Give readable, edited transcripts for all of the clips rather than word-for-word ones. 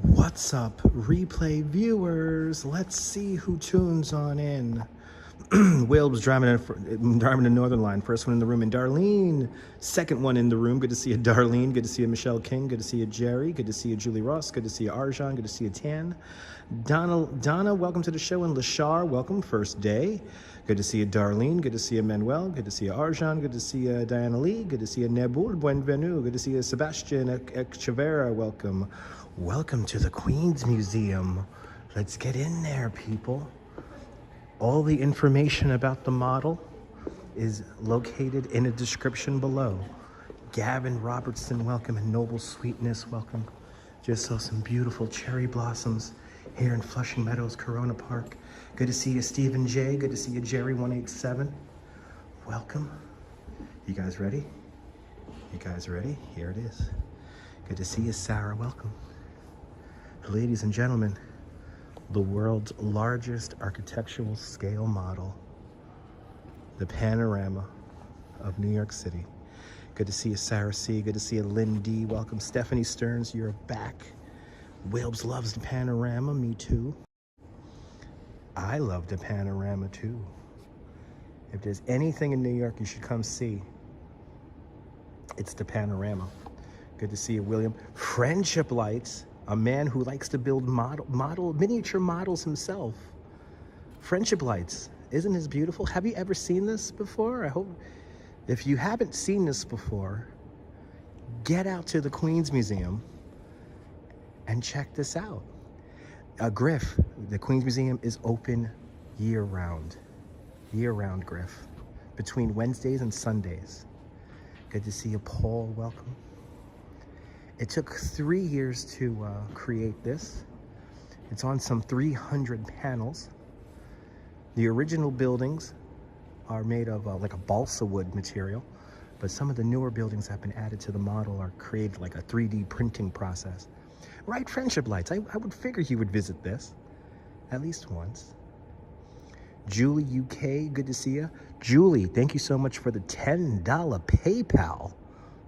What's up, replay viewers? Let's see who tunes on in. Will's driving the Northern Line. First one in the room, and Darlene, second one in the room. Good to see you, Darlene. Good to see you, Michelle King. Good to see you, Jerry. Good to see you, Julie Ross. Good to see you, Arjan. Good to see you, Tan. Donna, welcome to the show. And Lashar, welcome, first day. Good to see you, Darlene. Good to see you, Manuel. Good to see you, Arjan. Good to see you, Diana Lee. Good to see you, Nebul. Buenvenu. Good to see you, Sebastian Echeverra. Welcome. Welcome to the Queens Museum. Let's get in there, people. All the information about the model is located in a description below. Gavin Robertson, welcome, and Noble Sweetness, welcome. Just saw some beautiful cherry blossoms here in Flushing Meadows, Corona Park. Good to see you, Stephen J. Good to see you, Jerry187. Welcome. You guys ready? You guys ready? Here it is. Good to see you, Sarah. Welcome. Ladies and gentlemen, the world's largest architectural scale model, the Panorama of New York City. Good to see you, Sarah C. Good to see you, Lynn D. Welcome. Stephanie Stearns, you're back. Wilbs loves the Panorama, me too. I love the Panorama too. If there's anything in New York you should come see, it's the Panorama. Good to see you, William. Friendship Lights, a man who likes to build miniature models himself. Friendship Lights, isn't this beautiful? Have you ever seen this before? I hope, if you haven't seen this before, get out to the Queens Museum and check this out. Griff, the Queens Museum is open year-round. Year-round, Griff. Between Wednesdays and Sundays. Good to see you, Paul. Welcome. It took 3 years to create this. It's on some 300 panels. The original buildings are made of like a balsa wood material, but some of the newer buildings that have been added to the model are created like a 3D printing process. Right, Friendship Lights, I would figure you would visit this at least once. Julie UK, good to see you. Julie, thank you so much for the $10 PayPal.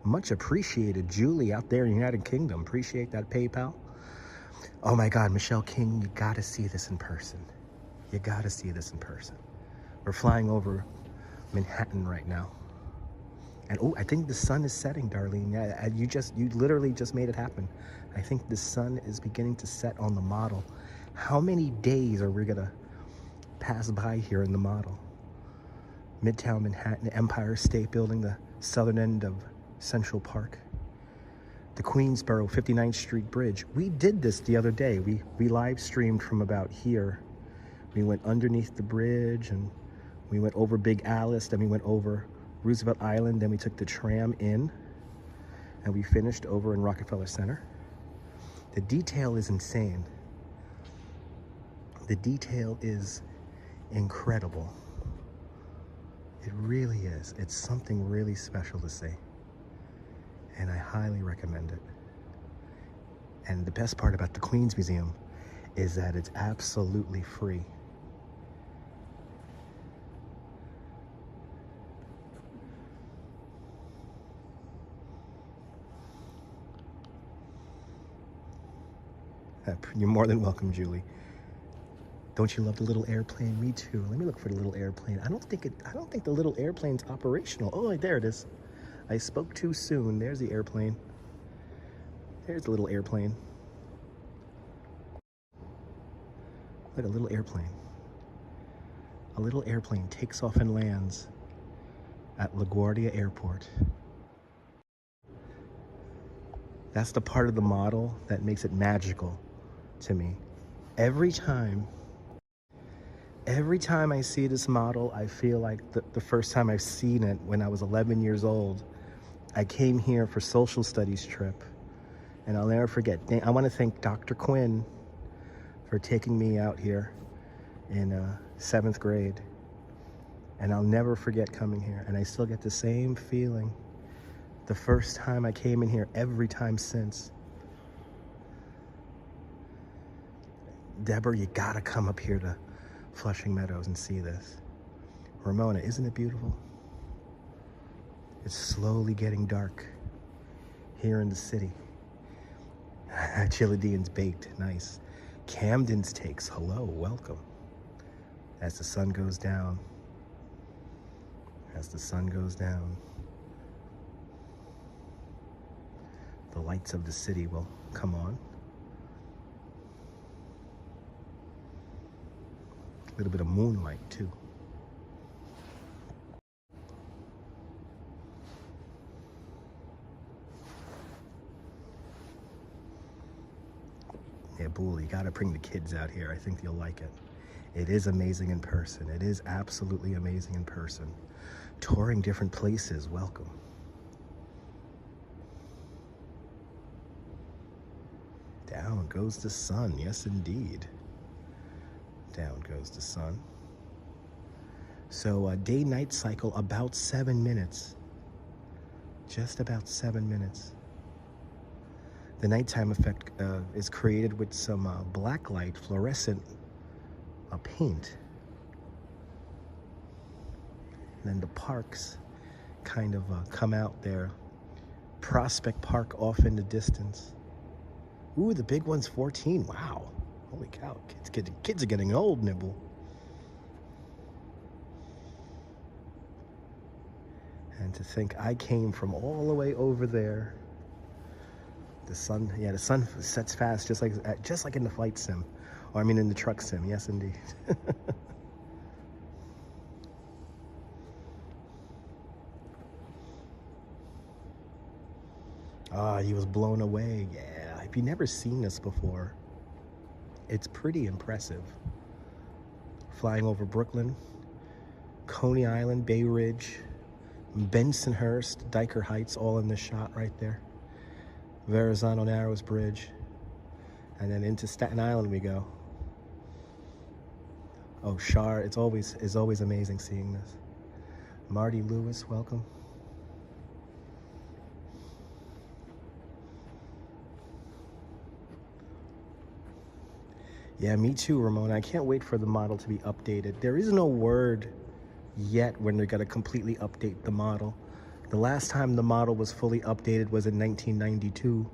Much appreciated, Julie, out there in the United Kingdom. Appreciate that PayPal. Oh my God, Michelle King, you gotta see this in person. You gotta see this in person. We're flying over Manhattan right now. And oh, I think the sun is setting, Darlene. You literally just made it happen. I think the sun is beginning to set on the model. How many days are we gonna pass by here in the model? Midtown Manhattan, Empire State Building, the southern end of Central Park, the Queensboro 59th Street Bridge. We did this the other day. We live streamed from about here. We went underneath the bridge and we went over Big Alice, then we went over Roosevelt Island, then we took the tram in and we finished over in Rockefeller Center. The detail is insane. The detail is incredible. It really is. It's something really special to see. And I highly recommend it. And the best part about the Queens Museum is that it's absolutely free. You're more than welcome, Julie. Don't you love the little airplane? Me too. Let me look for the little airplane. I don't think the little airplane's operational. Oh, there it is. I spoke too soon. There's the airplane. There's the little airplane. Look, a little airplane. A little airplane takes off and lands at LaGuardia Airport. That's the part of the model that makes it magical to me. Every time I see this model, I feel like the first time I've seen it when I was 11 years old. I came here for social studies trip, and I'll never forget. I want to thank Dr. Quinn for taking me out here in 7th grade. And I'll never forget coming here, and I still get the same feeling the first time I came in here, every time since. Deborah, you gotta come up here to Flushing Meadows and see this. Ramona, isn't it beautiful? It's slowly getting dark here in the city. Chilidian's baked, nice. Camden's takes, hello, welcome. As the sun goes down, as the sun goes down, the lights of the city will come on. A little bit of moonlight too. Yeah, Boole, you gotta bring the kids out here. I think you'll like it. It is amazing in person. It is absolutely amazing in person. Touring different places, welcome. Down goes the sun, yes indeed. Down goes the sun. So day-night cycle, about 7 minutes. Just about 7 minutes. The nighttime effect is created with some black light, fluorescent paint. And then the parks kind of come out there. Prospect Park off in the distance. Ooh, the big one's 14. Wow. Holy cow. Kids are getting old, Nibble. And to think I came from all the way over there. The sun sets fast just like in the flight sim. Or I mean in the truck sim, yes indeed. Ah, he was blown away. Yeah, if you've never seen this before, it's pretty impressive. Flying over Brooklyn, Coney Island, Bay Ridge, Bensonhurst, Dyker Heights, all in this shot right there. Verizon Narrows Bridge, and then into Staten Island we go. Oh, Shar, it's always amazing seeing this. Marty Lewis, welcome. Yeah, me too, Ramona. I can't wait for the model to be updated. There is no word yet when they're going to completely update the model. The last time the model was fully updated was in 1992.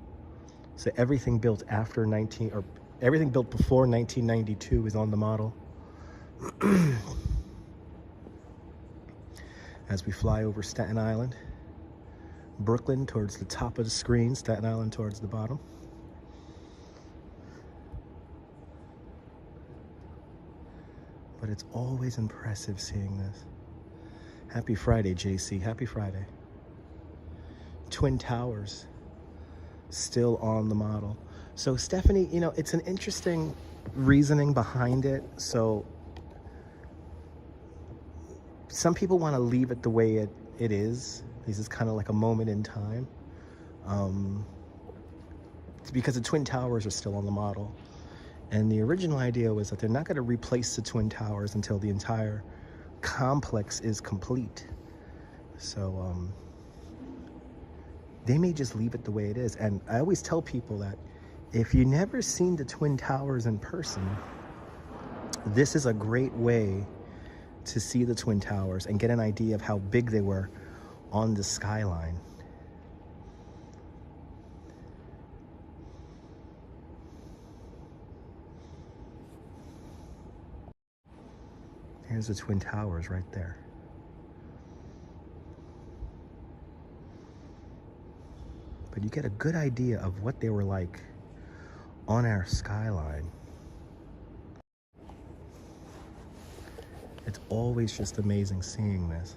So everything built everything built before 1992 is on the model. As we fly over Staten Island, Brooklyn towards the top of the screen, Staten Island towards the bottom. But it's always impressive seeing this. Happy Friday, JC. Happy Friday. Twin Towers still on the model. So Stephanie, you know, it's an interesting reasoning behind it. So some people want to leave it the way it is. This is kind of like a moment in time. It's because the Twin Towers are still on the model. And the original idea was that they're not going to replace the Twin Towers until the entire complex is complete. So they may just leave it the way it is. And I always tell people that if you've never seen the Twin Towers in person, this is a great way to see the Twin Towers and get an idea of how big they were on the skyline. Here's the Twin Towers right there. But you get a good idea of what they were like on our skyline. It's always just amazing seeing this.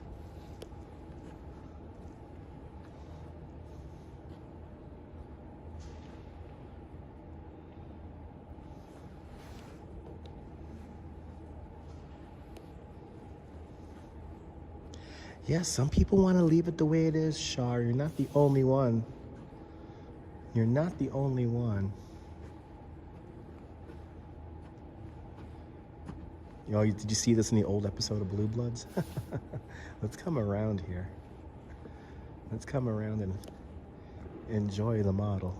Yeah, some people want to leave it the way it is, Shar. You're not the only one. You're not the only one. You know, did you see this in the old episode of Blue Bloods? Let's come around here. Let's come around and enjoy the model.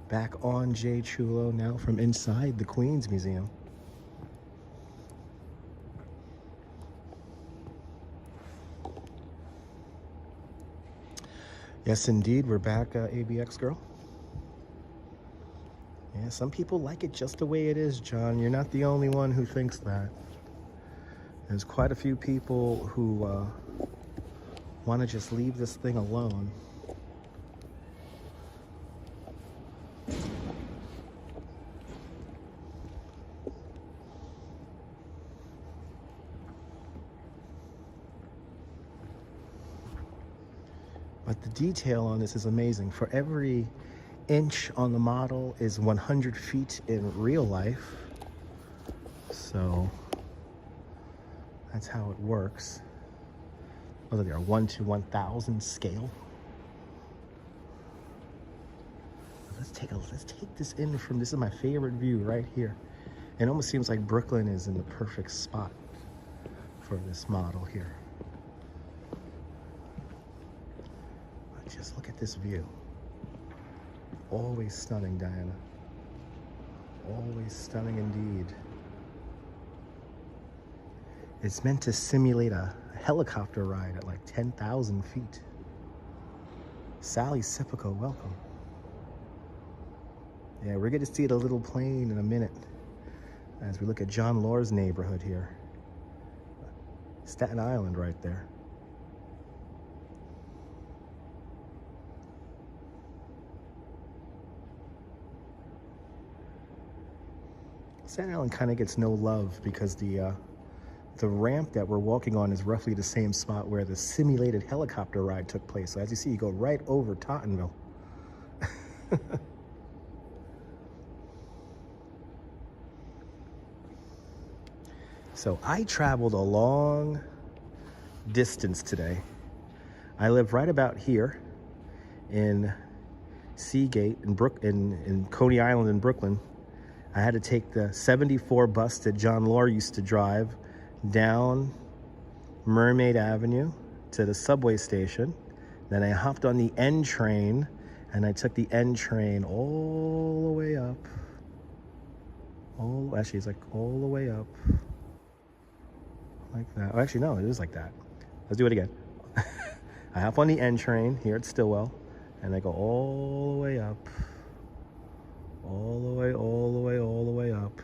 Back on J. Chulo now from inside the Queens Museum. . Yes, indeed, we're back, ABX girl. Yeah, some people like it just the way it is, John. You're not the only one who thinks that. There's quite a few people who want to just leave this thing alone. But the detail on this is amazing. For every inch on the model is 100 feet in real life. So that's how it works. Whether they are 1 to 1,000 scale. Let's take this in from, this is my favorite view right here. It almost seems like Brooklyn is in the perfect spot for this model here. But just look at this view. Always stunning, Diana. Always stunning indeed. It's meant to simulate a helicopter ride at like 10,000 feet. Sally Sipico, welcome. Yeah, we're going to see the little plane in a minute as we look at John Law's neighborhood here. Staten Island right there. Staten Island kind of gets no love because the ramp that we're walking on is roughly the same spot where the simulated helicopter ride took place. So as you see, you go right over Tottenville. So I traveled a long distance today. I live right about here in Seagate in Coney Island in Brooklyn. I had to take the 74 bus that John Law used to drive down Mermaid Avenue to the subway station. Then I hopped on the N train and I took the N train all the way up. Actually, it's like all the way up. Like that. Oh, actually, no, it is like that. Let's do it again. I hop on the N train here at Stillwell, and I go all the way up. All the way, all the way, all the way up.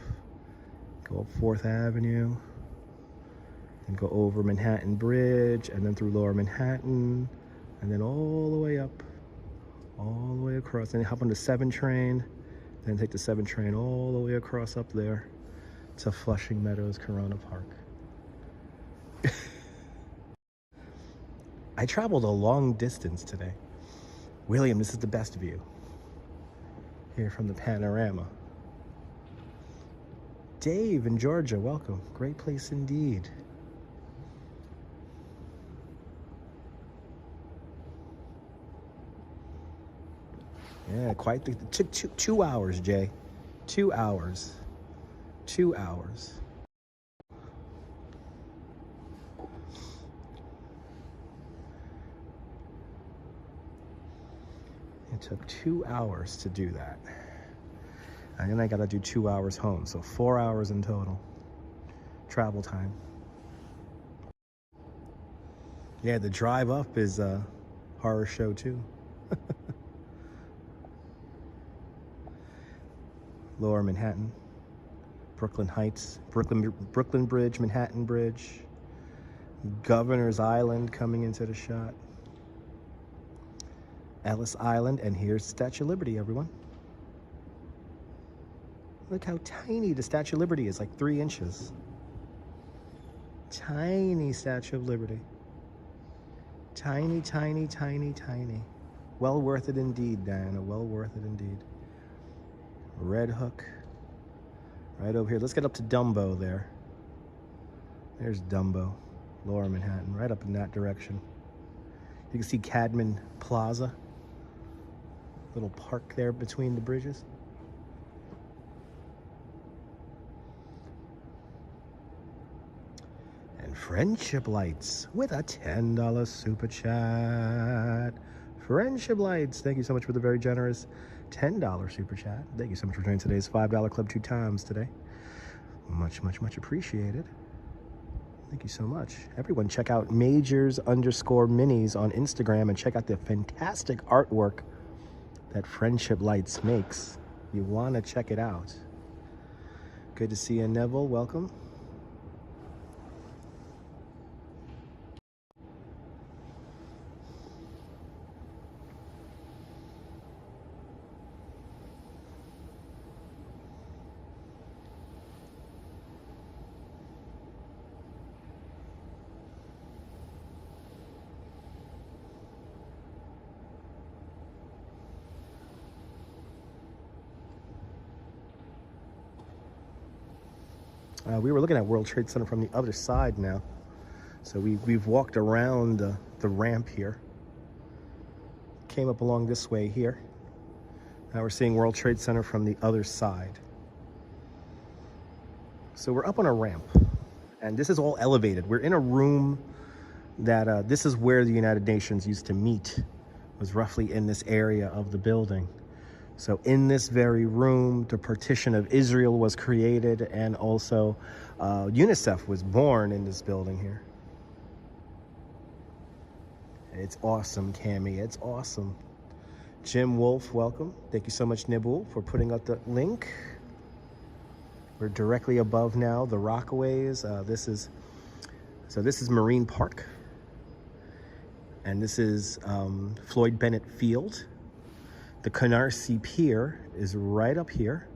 Go up 4th Avenue, and go over Manhattan Bridge, and then through Lower Manhattan, and then all the way up, all the way across. Then hop on the 7 train, then take the 7 train all the way across up there to Flushing Meadows, Corona Park. I traveled a long distance today. William, this is the best view. Here from the Panorama. Dave in Georgia, welcome. Great place indeed. Yeah, quite the, it took 2 hours, Jay. 2 hours. 2 hours. It took 2 hours to do that. And then I gotta do 2 hours home, so 4 hours in total. Travel time. Yeah, the drive up is a horror show too. Lower Manhattan, Brooklyn Heights, Brooklyn Bridge, Manhattan Bridge, Governor's Island coming into the shot. Ellis Island, and here's Statue of Liberty, everyone. Look how tiny the Statue of Liberty is, like 3 inches. Tiny Statue of Liberty. Tiny, tiny, tiny, tiny. Well worth it indeed, Diana, well worth it indeed. Red Hook, right over here. Let's get up to Dumbo there. There's Dumbo, Lower Manhattan, right up in that direction. You can see Cadman Plaza. Little park there between the bridges. And Friendship Lights with a $10 super chat. Friendship Lights, thank you so much for the very generous $10 super chat. Thank you so much for joining today's $5 club 2 times today. Much, much, much appreciated. Thank you so much. Everyone check out Majors_Minis on Instagram and check out the fantastic artwork that Friendship Lights makes. You want to check it out. Good to see you, Neville. Welcome. We were looking at World Trade Center from the other side now. So we've walked around the ramp here. Came up along this way here. Now we're seeing World Trade Center from the other side. So we're up on a ramp. And this is all elevated. We're in a room that, this is where the United Nations used to meet. It was roughly in this area of the building. So in this very room, the partition of Israel was created, and also UNICEF was born in this building here. It's awesome, Cami. It's awesome. Jim Wolf, welcome. Thank you so much, Nibul, for putting up the link. We're directly above now the Rockaways. This is Marine Park, and this is Floyd Bennett Field. The Canarsie Pier is right up here.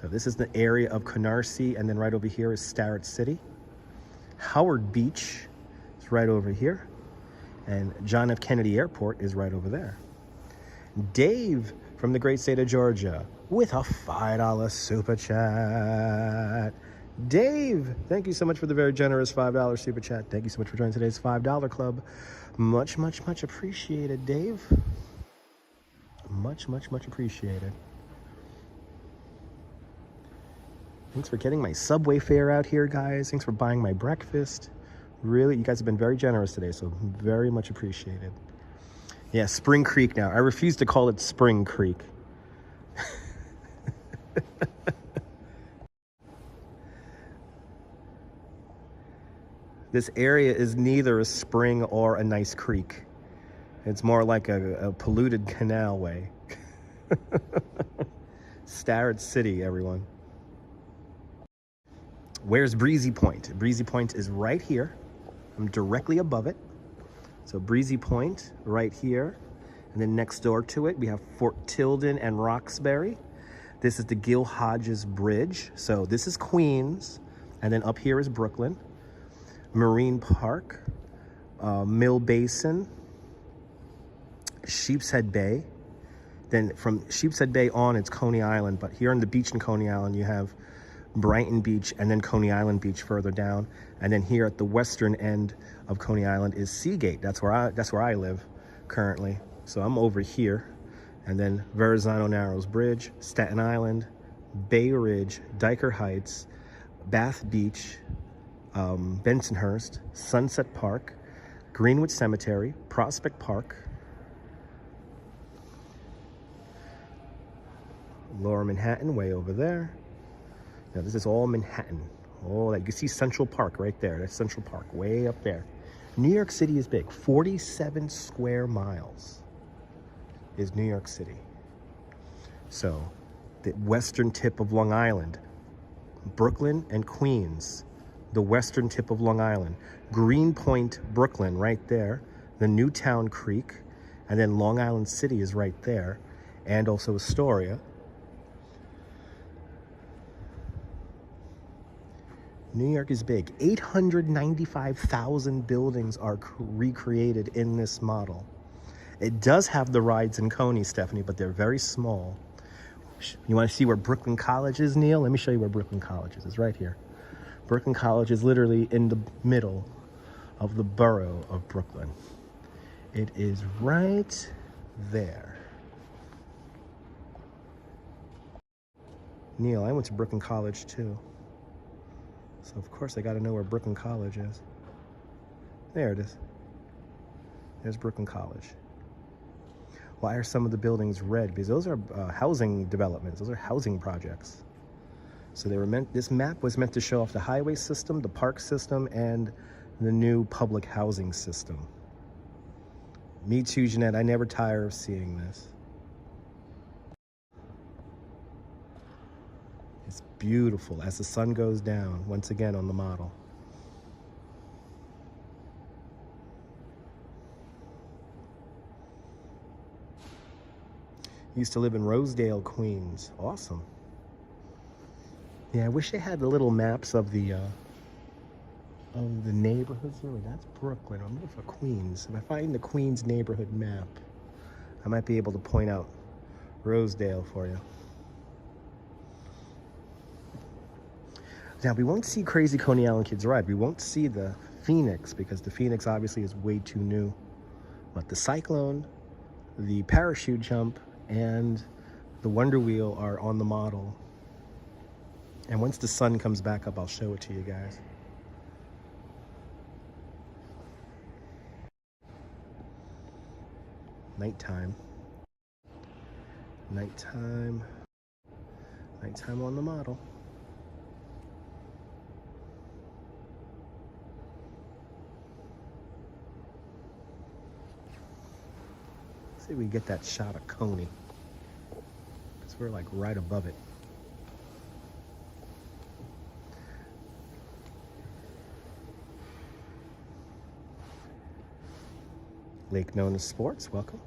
So this is the area of Canarsie, and then right over here is Starrett City. Howard Beach is right over here, and John F. Kennedy Airport is right over there. Dave from the great state of Georgia with a $5 super chat. Dave, thank you so much for the very generous $5 super chat. Thank you so much for joining today's $5 club. Much, much, much appreciated, Dave. Much, much, much appreciated. Thanks for getting my subway fare out here, guys. Thanks for buying my breakfast. Really, you guys have been very generous today, so very much appreciated. Yeah, Spring Creek now. I refuse to call it Spring Creek. This area is neither a spring or a nice creek. It's more like a polluted canalway. Starrett City, everyone. Where's Breezy Point? Breezy Point is right here. I'm directly above it. So Breezy Point right here. And then next door to it, we have Fort Tilden and Roxbury. This is the Gil Hodges Bridge. So this is Queens. And then up here is Brooklyn. Marine Park. Mill Basin. Sheepshead Bay. Then from Sheepshead Bay on, it's Coney Island. But here on the beach in Coney Island, you have Brighton Beach and then Coney Island Beach further down. And then here at the western end of Coney Island is Seagate. That's where I live currently. So I'm over here. And then Verizon Narrows Bridge, Staten Island, Bay Ridge, Diker Heights, Bath Beach, Bensonhurst, Sunset Park, Greenwood Cemetery, Prospect Park, Lower Manhattan way over there. Now this is all Manhattan. Oh, you can see Central Park right there. That's Central Park way up there. New York City is big. 47 square miles is New York City. So the western tip of Long Island, Brooklyn and Queens, the western tip of Long Island, Greenpoint, Brooklyn right there, the Newtown Creek, and then Long Island City is right there, and also Astoria. New York is big. 895,000 buildings are recreated in this model. It does have the rides in Coney, Stephanie, but they're very small. You want to see where Brooklyn College is, Neil? Let me show you where Brooklyn College is. It's right here. Brooklyn College is literally in the middle of the borough of Brooklyn. It is right there. Neil, I went to Brooklyn College too. So of course I got to know where Brooklyn College is. There it is. There's Brooklyn College. Why are some of the buildings red? Because those are housing developments. Those are housing projects. So they were meant. This map was meant to show off the highway system, the park system, and the new public housing system. Me too, Jeanette. I never tire of seeing this. It's beautiful as the sun goes down, once again on the model. Used to live in Rosedale, Queens. Awesome. Yeah, I wish they had the little maps of the neighborhoods here. That's Brooklyn. I'm looking for Queens. If I find the Queens neighborhood map, I might be able to point out Rosedale for you. Now, we won't see Crazy Coney Island Kids Ride. We won't see the Phoenix because the Phoenix obviously is way too new. But the Cyclone, the parachute jump, and the Wonder Wheel are on the model. And once the sun comes back up, I'll show it to you guys. Nighttime. Nighttime. Nighttime on the model. See if we can get that shot of Coney. Because we're like right above it. Lake known as Sports, welcome.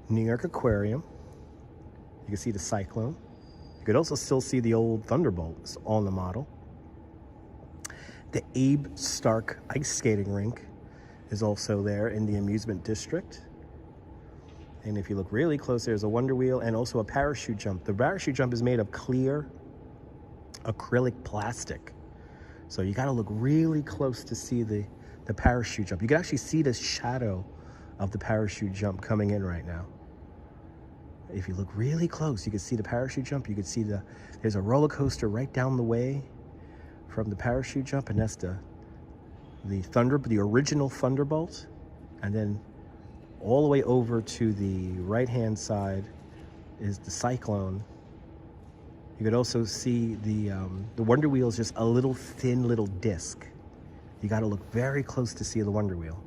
New York Aquarium. You can see the Cyclone. You could also still see the old Thunderbolts on the model. The Abe Stark ice skating rink is also there in the amusement district. And if you look really close, there's a Wonder Wheel and also a parachute jump. The parachute jump is made of clear acrylic plastic. So you gotta look really close to see the parachute jump. You can actually see the shadow of the parachute jump coming in right now. If you look really close, you can see the parachute jump. You can see there's a roller coaster right down the way from the parachute jump, and that's the original Thunderbolt. And then all the way over to the right-hand side is the Cyclone. You could also see the Wonder Wheel is just a little thin little disc. You got to look very close to see the Wonder Wheel.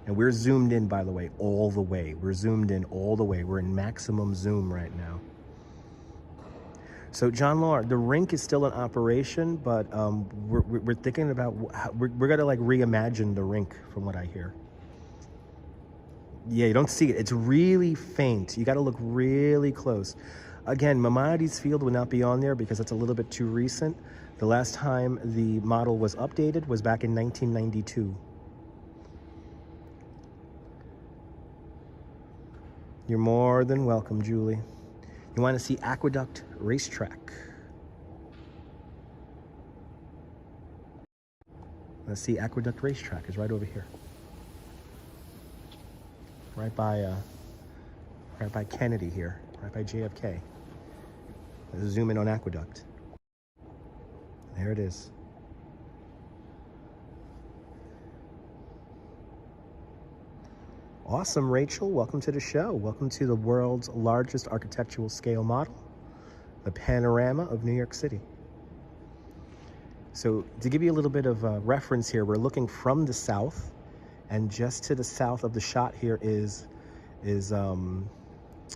And we're zoomed in, by the way, all the way. We're zoomed in all the way. We're in maximum zoom right now. So John Law, the rink is still in operation, but we're thinking about we're gonna like reimagine the rink, from what I hear. Yeah, you don't see it. It's really faint. You got to look really close. Again, Maimonides Field will not be on there because it's a little bit too recent. The last time the model was updated was back in 1992. You're more than welcome, Julie. You want to see Aqueduct Racetrack? Let's see, Aqueduct Racetrack is right over here. Right by Kennedy here, right by JFK. Let's zoom in on Aqueduct. There it is. Awesome, Rachel. Welcome to the show. Welcome to the world's largest architectural scale model, the Panorama of New York City. So to give you a little bit of a reference here, we're looking from the south, and just to the south of the shot here is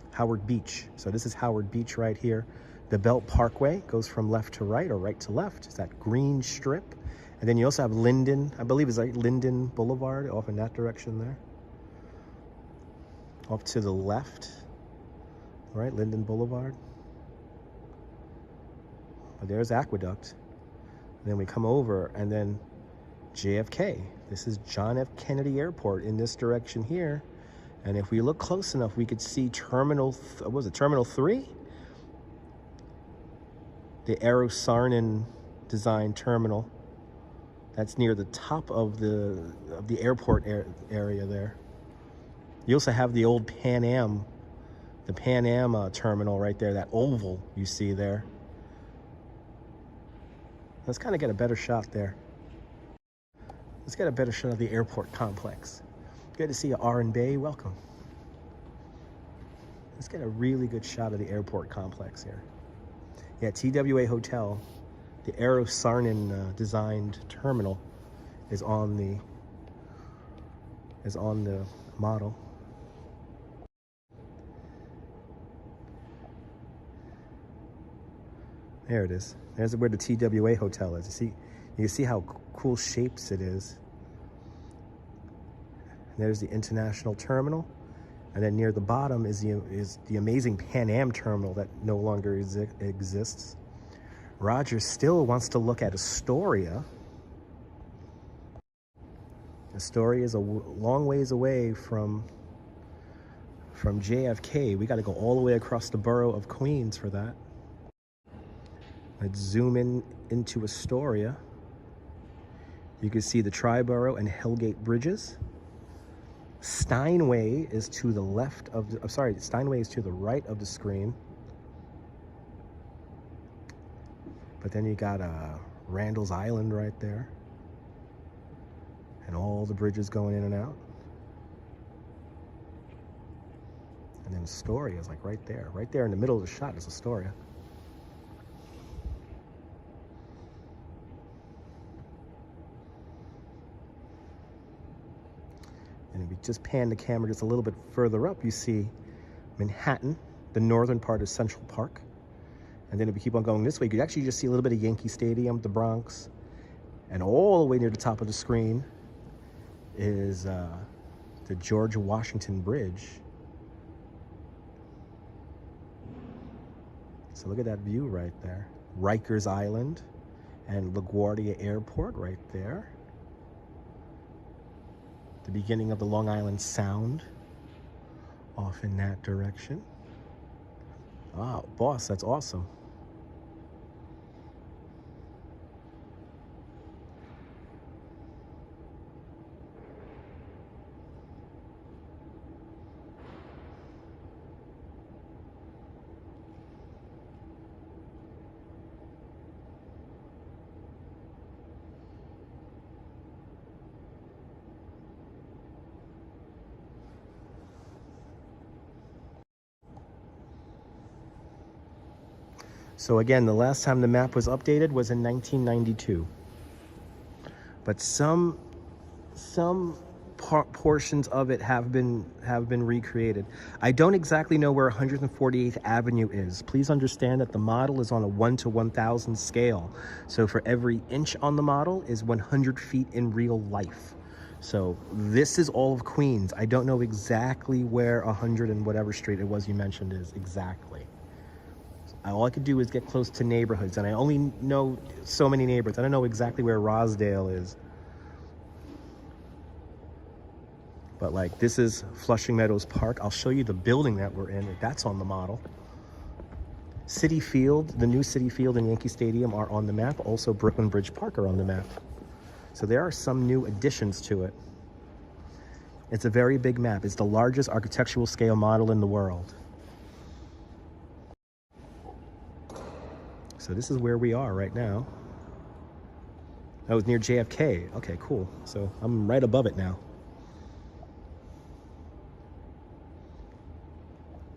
Howard Beach. So this is Howard Beach right here. The Belt Parkway goes from left to right or right to left. It's that green strip. And then you also have Linden, I believe it's like Linden Boulevard off in that direction there. Off to the left, right, Linden Boulevard. But there's Aqueduct. And then we come over and then JFK. This is John F. Kennedy Airport in this direction here. And if we look close enough, we could see Terminal 3? The Aero Sarnen design terminal. That's near the top of the airport area there. You also have the old Pan Am, the Pan Am terminal right there, that oval you see there. Let's kind of get a better shot there. Let's get a better shot of the airport complex. Good to see you, R&B. Welcome. Let's get a really good shot of the airport complex here. Yeah, TWA Hotel, the Aero Sarnen designed terminal is on the is on the model. There it is. There's where the TWA hotel is. You can see how cool shapes it is. There's the international terminal, and then near the bottom is the amazing Pan Am terminal that no longer exists. Roger still wants to look at Astoria. Astoria is a long ways away from JFK. We got to go all the way across the borough of Queens for that. Let's zoom into Astoria. You can see the Triborough and Hellgate bridges. Steinway is to the left of the, Steinway is to the right of the screen. But then you got Randall's Island right there. And all the bridges going in and out. And then Astoria is like right there. Right there in the middle of the shot is Astoria. And if we just pan the camera just a little bit further up, you see Manhattan, the northern part of Central Park. And then if we keep on going this way, you could actually just see a little bit of Yankee Stadium, the Bronx. And all the way near the top of the screen is the George Washington Bridge. So look at that view right there. Rikers Island and LaGuardia Airport right there. The beginning of the Long Island Sound off in that direction. Wow, boss, that's awesome. So again, the last time the map was updated was in 1992. But some portions of it have been recreated. I don't exactly know where 148th Avenue is. Please understand that the model is on a 1 to 1,000 scale. So for every inch on the model is 100 feet in real life. So this is all of Queens. I don't know exactly where 100 and whatever street it was you mentioned is exactly. All I could do is get close to neighborhoods, and I only know so many neighborhoods. I don't know exactly where Rosedale is. But like, this is Flushing Meadows Park. I'll show you the building that we're in. That's on the model. Citi Field, the new Citi Field and Yankee Stadium are on the map. Also, Brooklyn Bridge Park are on the map. So there are some new additions to it. It's a very big map. It's the largest architectural scale model in the world. So this is where we are right now. That was near JFK. Okay, cool. So I'm right above it now.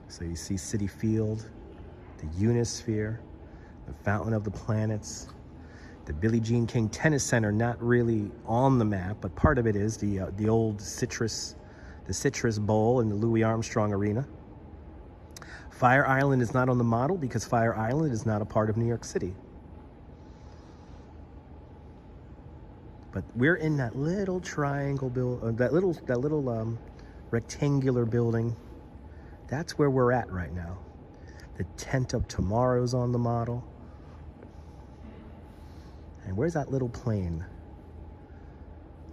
So you see Citi Field, the Unisphere, the Fountain of the Planets, the Billie Jean King Tennis Center, not really on the map, but part of it is the old Citrus Bowl in the Louis Armstrong Arena. Fire Island is not on the model because Fire Island is not a part of New York City. But we're in that little triangle that little rectangular building. That's where we're at right now. The Tent of Tomorrow's on the model. And where's that little plane?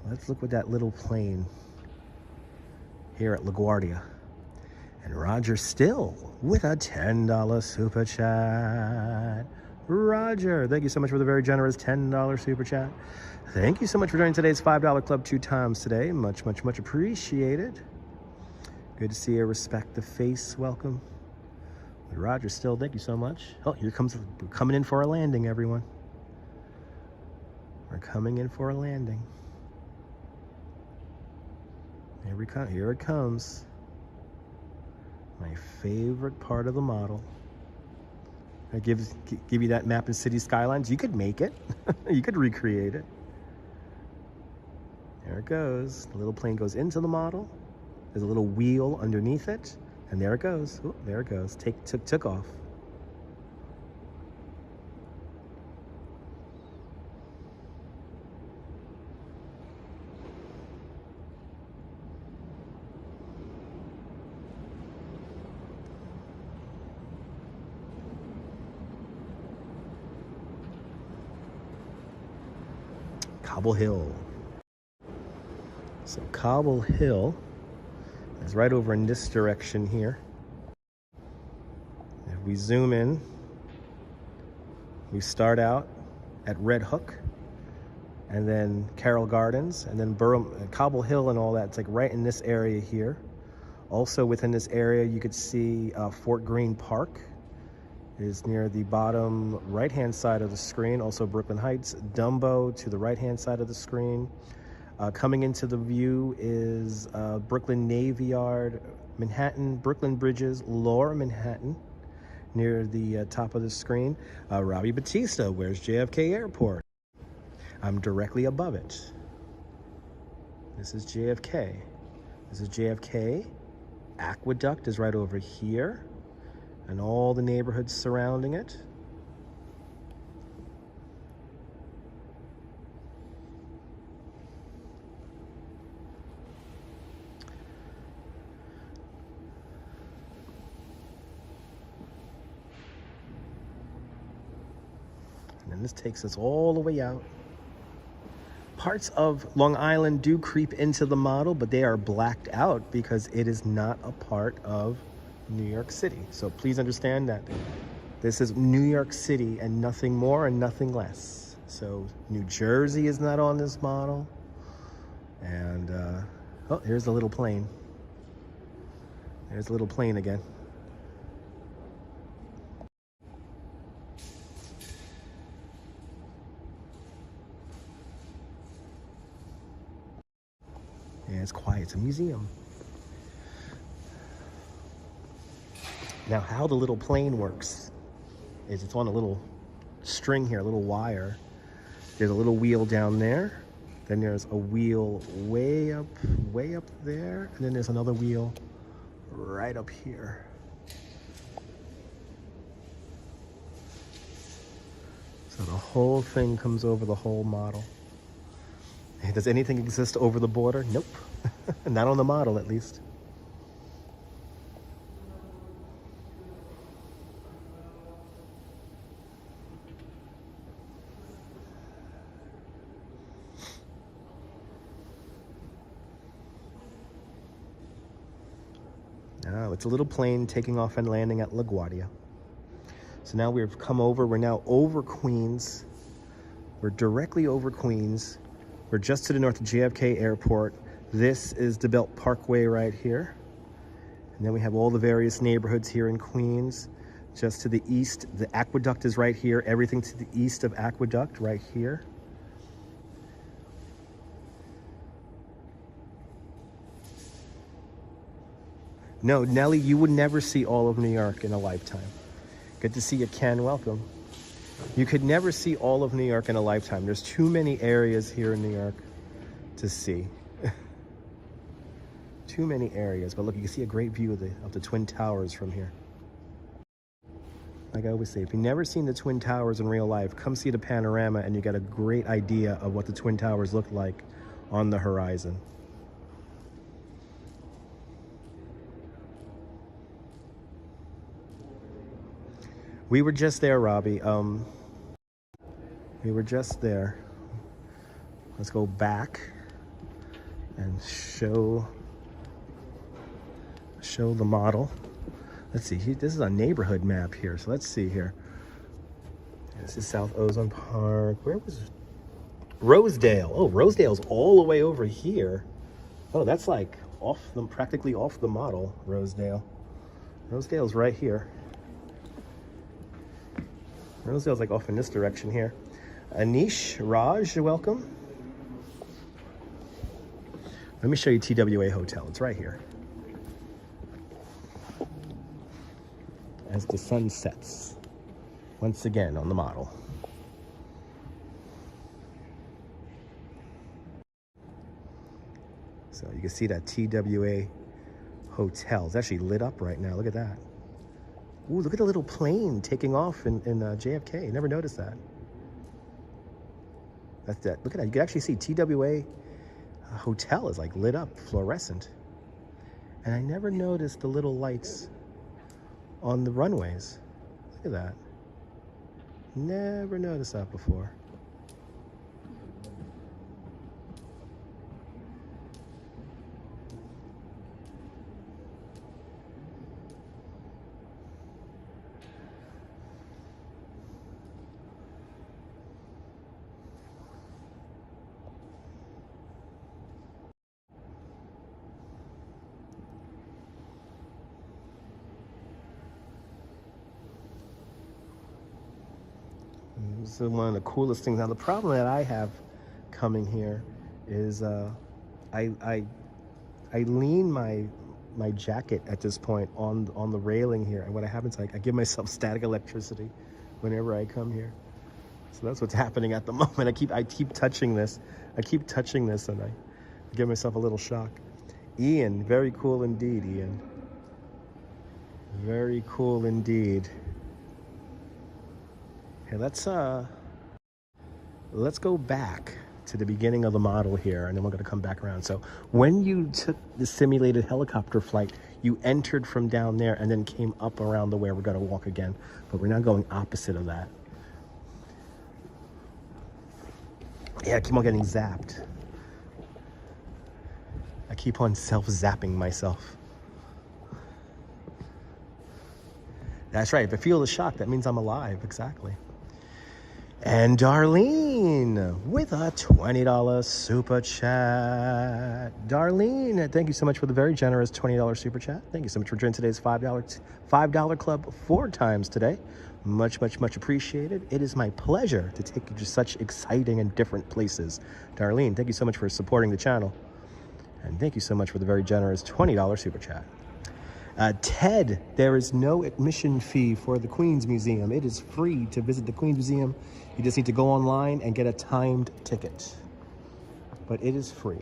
Let's look with that little plane here at LaGuardia. And Roger still with a $10 super chat. Roger, thank you so much for the very generous $10 super chat. Thank you so much for joining today's $5 club 2 times today. Much, much, much appreciated. Good to see you. Respect the face. Welcome. But Roger still, thank you so much. Oh, we're coming in for a landing, everyone. We're coming in for a landing. Here it comes. My favorite part of the model. I give you that map and city skylines. You could make it. You could recreate it. There it goes. The little plane goes into the model. There's a little wheel underneath it, and there it goes. Oh, there it goes. Took off. Cobble Hill. So Cobble Hill is right over in this direction here. If we zoom in, we start out at Red Hook, and then Carroll Gardens, and then Cobble Hill and all that. It's like right in this area here. Also within this area, you could see Fort Greene Park is near the bottom right-hand side of the screen. Also Brooklyn Heights, Dumbo to the right-hand side of the screen. Coming into the view is Brooklyn Navy Yard, Manhattan, Brooklyn Bridges, Lower Manhattan, near the top of the screen. Robbie Batista, where's JFK Airport? I'm directly above it. This is JFK. This is JFK. Aqueduct is right over here, and all the neighborhoods surrounding it. And then this takes us all the way out. Parts of Long Island do creep into the model, but they are blacked out because it is not a part of New York City. So please understand that this is New York City and nothing more and nothing less. So New Jersey is not on this model. And oh, here's the little plane. There's the little plane again. Yeah, it's quiet. It's a museum. Now, how the little plane works is it's on a little string here, a little wire. There's a little wheel down there. Then there's a wheel way up there. And then there's another wheel right up here. So the whole thing comes over the whole model. Does anything exist over the border? Nope. Not on the model, at least. No, it's a little plane taking off and landing at LaGuardia. So now we've come over. We're now over Queens. We're directly over Queens. We're just to the north of JFK Airport. This is the Belt Parkway right here. And then we have all the various neighborhoods here in Queens. Just to the east, the Aqueduct is right here. Everything to the east of Aqueduct right here. No, Nelly, you would never see all of New York in a lifetime. Good to see you, Ken. Welcome. You could never see all of New York in a lifetime. There's too many areas here in New York to see. Too many areas. But look, you can see a great view of the Twin Towers from here. Like I always say, if you've never seen the Twin Towers in real life, come see the panorama and you get a great idea of what the Twin Towers look like on the horizon. We were just there, Robbie. We were just there. Let's go back and show the model. Let's see. This is a neighborhood map here. So let's see here. This is South Ozone Park. Where was Rosedale? Oh, Rosedale's all the way over here. Oh, that's like practically off the model. Rosedale. Rosedale's right here. Rosedale's like off in this direction here. Anish, Raj, you're welcome. Let me show you TWA Hotel. It's right here. As the sun sets, once again on the model. So you can see that TWA hotel. It's actually lit up right now. Look at that. Ooh, look at the little plane taking off in JFK. Never noticed that. That's that. Look at that. You can actually see TWA hotel is like lit up, fluorescent. And I never noticed the little lights on the runways. Look at that. Never noticed that before. This is one of the coolest things. Now, the problem that I have coming here is I lean my jacket at this point on the railing here, and what happens, I give myself static electricity whenever I come here. So that's what's happening at the moment. I keep touching this. And I give myself a little shock. Ian, very cool indeed, Ian. Very cool indeed. Okay, let's go back to the beginning of the model here, and then we're going to come back around. So when you took the simulated helicopter flight, you entered from down there and then came up around the way we're going to walk again, but we're now going opposite of that. Yeah, I keep on getting zapped. I keep on self-zapping myself. That's right. If I feel the shock, that means I'm alive. Exactly. And Darlene with a $20 super chat. Darlene, thank you so much for the very generous $20 super chat. Thank you so much for joining today's $5 club 4 times today. Much, much, much appreciated. It is my pleasure to take you to such exciting and different places. Darlene, thank you so much for supporting the channel. And thank you so much for the very generous $20 super chat. Ted, there is no admission fee for the Queens Museum. It is free to visit the Queens Museum. You just need to go online and get a timed ticket. But it is free.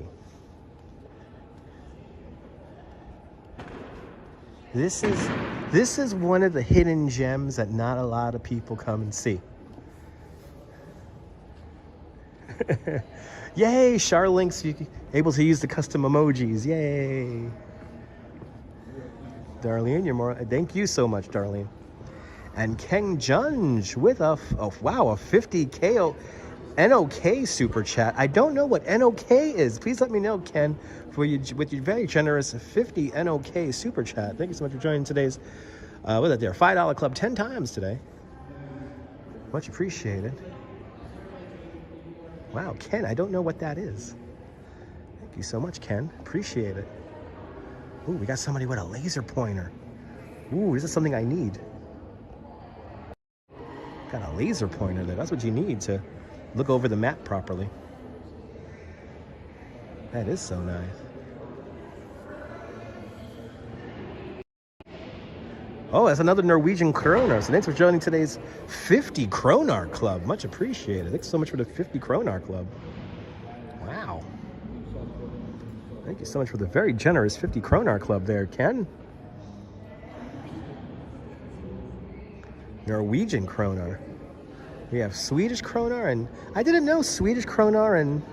This is one of the hidden gems that not a lot of people come and see. Yay, Charlink's able to use the custom emojis. Yay. Darlene, you're more. Thank you so much, Darlene. And Ken Junge with a 50K NOK super chat. I don't know what NOK is. Please let me know, Ken, with your very generous 50 NOK super chat. Thank you so much for joining today's what's that there? $5 club 10 times today. Much appreciated. Wow, Ken, I don't know what that is. Thank you so much, Ken. Appreciate it. Ooh, we got somebody with a laser pointer. Ooh, this is something I need. Got a laser pointer there. That's what you need to look over the map properly. That is so nice. Oh, that's another Norwegian kroner. So thanks for joining today's 50 kroner club. Much appreciated. Thanks so much for the 50 kroner club. Wow. Thank you so much for the very generous 50 kroner club there, Ken. Norwegian kroner. We have Swedish kroner, and I didn't know Swedish kroner and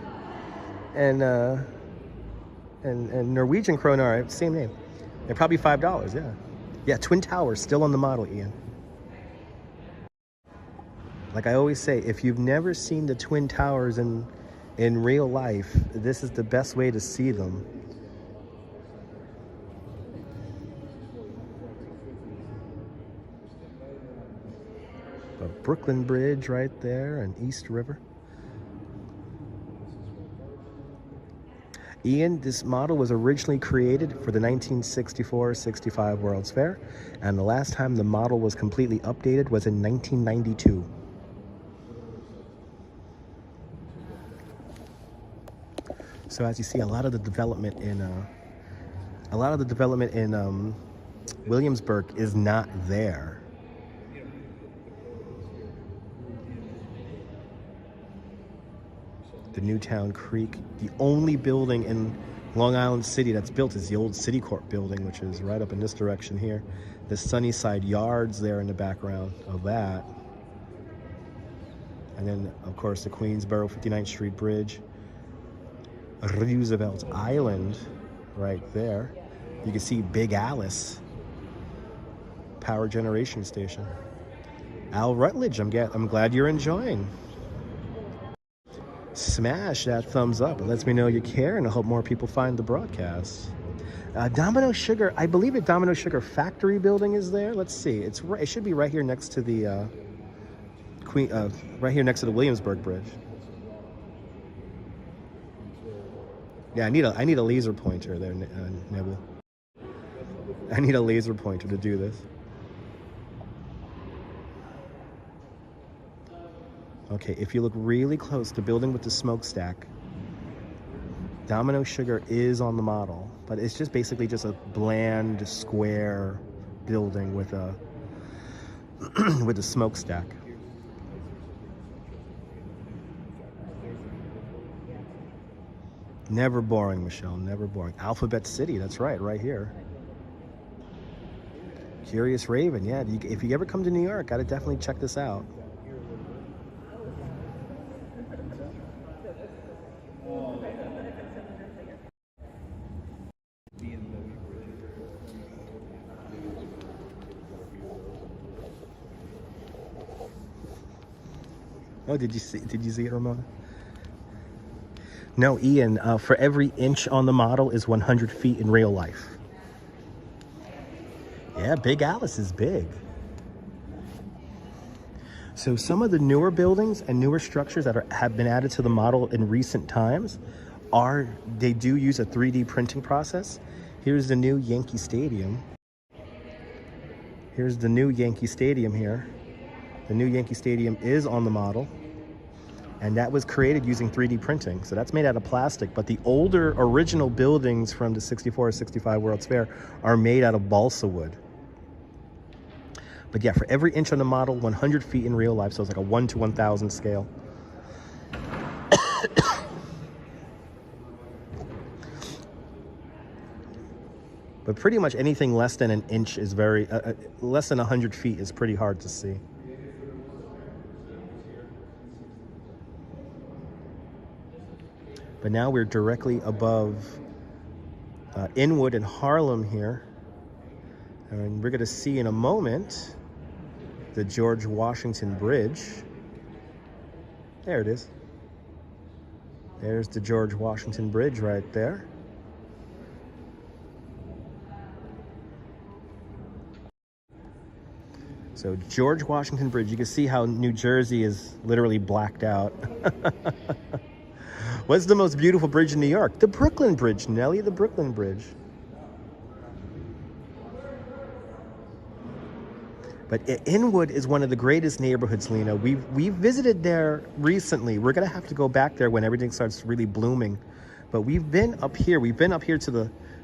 Norwegian kroner have the same name. They're probably $5, yeah. Yeah, Twin Towers still on the model, Ian. Like I always say, if you've never seen the Twin Towers in real life, this is the best way to see them. The Brooklyn Bridge right there and East River. Ian, this model was originally created for the 1964-65 World's Fair, and the last time the model was completely updated was in 1992. So as you see, a lot of the development in Williamsburg is not there. The Newtown Creek, the only building in Long Island City that's built is the old Citicorp building, which is right up in this direction here. The Sunnyside Yards there in the background of that. And then, of course, the Queensboro 59th Street Bridge. Roosevelt Island right there. You can see Big Alice power generation station. Al Rutledge, I'm glad you're enjoying. Smash that thumbs up. It lets me know you care, and I hope more people find the broadcast. Domino Sugar, I believe the Domino Sugar factory building is there. Let's see. It should be right here next to the right here next to the Williamsburg Bridge. Yeah, I need a laser pointer there, Nibble. I need a laser pointer to do this. Okay, if you look really close, the building with the smokestack, Domino Sugar is on the model, but it's just basically just a bland square building with a with a smokestack. Never boring, Michelle, never boring. Alphabet City, that's right here. Curious Raven, yeah, if you ever come to New York, gotta definitely check this out. Oh, did you see it, Ramona? No, Ian, for every inch on the model is 100 feet in real life. Yeah, Big Alice is big. So some of the newer buildings and newer structures that have been added to the model in recent times they do use a 3D printing process. Here's the new Yankee Stadium. Here's the new Yankee Stadium here. The new Yankee Stadium is on the model, and that was created using 3D printing. So that's made out of plastic, but the older original buildings from the 64 or 65 World's Fair are made out of balsa wood. But yeah, for every inch on the model, 100 feet in real life, so it's like a 1 to 1,000 scale. But pretty much anything less than an inch is less than 100 feet is pretty hard to see. But now we're directly above Inwood and Harlem here. And we're going to see in a moment the George Washington Bridge. There it is. There's the George Washington Bridge right there. So George Washington Bridge, you can see how New Jersey is literally blacked out. What's the most beautiful bridge in New York? The Brooklyn Bridge, Nellie, the Brooklyn Bridge. But Inwood is one of the greatest neighborhoods, Lena. We visited there recently. We're gonna have to go back there when everything starts really blooming. But we've been up here. We've been up here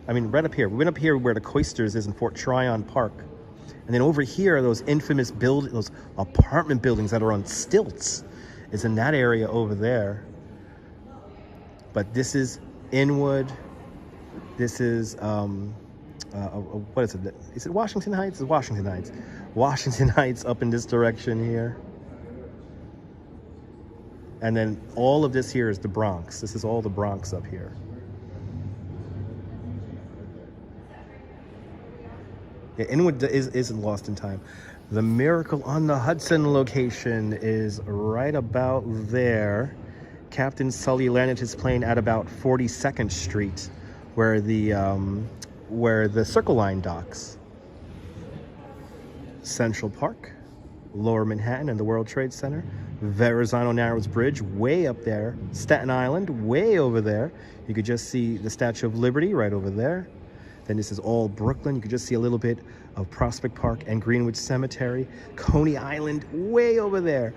right up here. We've been up here where the Cloisters is in Fort Tryon Park. And then over here, those infamous those apartment buildings that are on stilts is in that area over there. But this is Inwood. This is, what is it? Is it Washington Heights? It's Washington Heights. Washington Heights up in this direction here. And then all of this here is the Bronx. This is all the Bronx up here. Yeah, Inwood isn't lost in time. The Miracle on the Hudson location is right about there. Captain Sully landed his plane at about 42nd Street, where the Circle Line docks. Central Park, Lower Manhattan, and the World Trade Center. Verizon Narrows Bridge, way up there. Staten Island, way over there. You could just see the Statue of Liberty right over there. Then this is all Brooklyn. You could just see a little bit of Prospect Park and Greenwich Cemetery. Coney Island, way over there.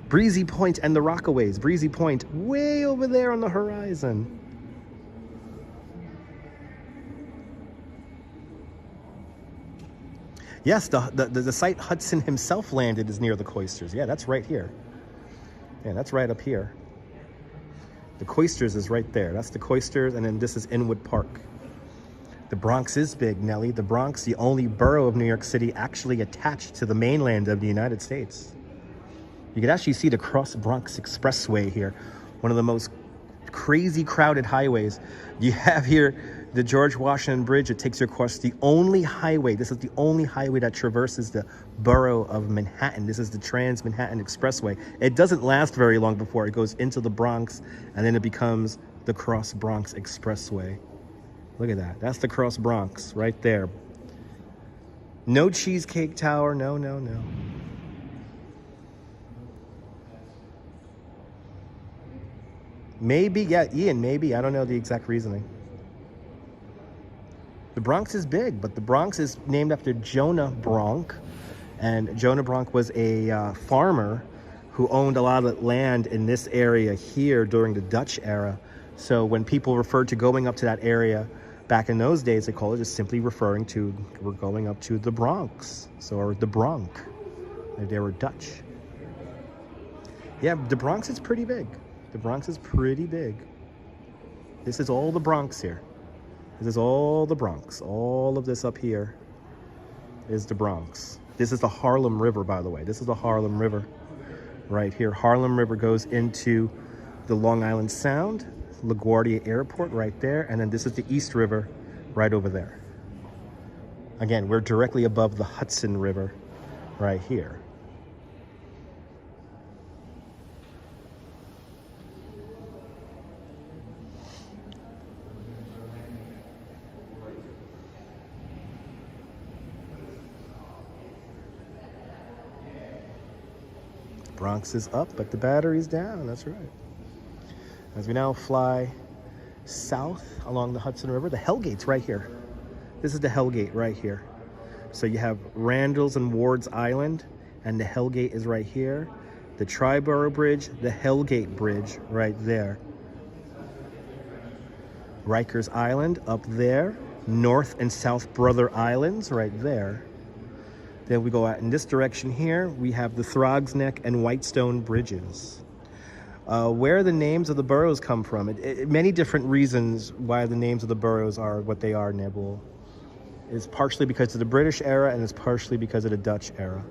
Breezy Point and the Rockaways. Breezy Point, way over there on the horizon. Yes, the site Hudson himself landed is near the Cloisters. Yeah, that's right here. Yeah, that's right up here. The Cloisters is right there. That's the Cloisters, and then this is Inwood Park. The Bronx is big, Nelly. The Bronx, the only borough of New York City actually attached to the mainland of the United States. You can actually see the Cross Bronx Expressway here, one of the most crazy crowded highways. You have here the George Washington Bridge. It takes you across the only highway. This is the only highway that traverses the borough of Manhattan. This is the Trans-Manhattan Expressway. It doesn't last very long before it goes into the Bronx, and then it becomes the Cross Bronx Expressway. Look at that. That's the Cross Bronx right there. No Cheesecake Tower. No, no, no. Maybe, yeah, Ian, maybe. I don't know the exact reasoning. The Bronx is big, but the Bronx is named after Jonah Bronk. And Jonah Bronk was a farmer who owned a lot of land in this area here during the Dutch era. So when people referred to going up to that area back in those days, they called it just simply referring to, we're going up to the Bronx, so, or the Bronk. They were Dutch. Yeah, the Bronx is pretty big. The Bronx is pretty big. This is all the Bronx here. This is all the Bronx. All of this up here is the Bronx. This is the Harlem River, by the way. This is the Harlem River right here. Harlem River goes into the Long Island Sound, LaGuardia Airport right there, and then this is the East River right over there. Again, we're directly above the Hudson River right here. Bronx is up, but the battery's down. That's right. As we now fly south along the Hudson River, the Hellgate's right here. This is the Hellgate right here. So you have Randall's and Ward's Island, and the Hellgate is right here. The Triborough Bridge, the Hellgate Bridge right there. Rikers Island up there. North and South Brother Islands right there. Then we go out in this direction here. We have the Throgs Neck and Whitestone Bridges. Where the names of the boroughs come from, many different reasons why the names of the boroughs are what they are, Nebul. It's partially because of the British era, and it's partially because of the Dutch era.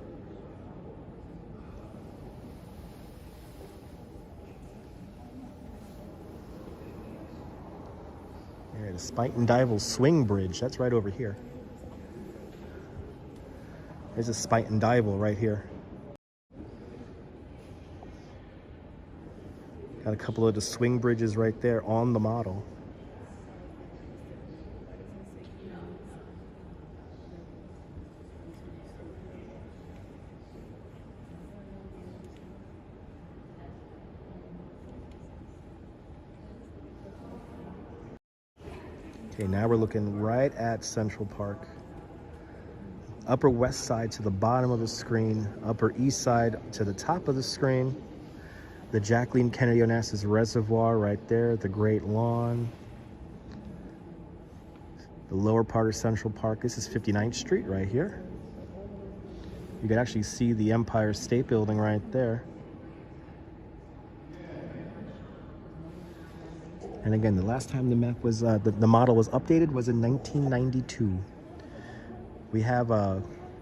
Yeah, the Spuyten Duyvil Swing Bridge, that's right over here. There's a Spuyten Duyvil right here. Got a couple of the swing bridges right there on the model. Okay, now we're looking right at Central Park. Upper West Side to the bottom of the screen, Upper East Side to the top of the screen. The Jacqueline Kennedy Onassis Reservoir right there, the Great Lawn. The lower part of Central Park. This is 59th Street right here. You can actually see the Empire State Building right there. And again, the last time the map was, the model was updated was in 1992. We have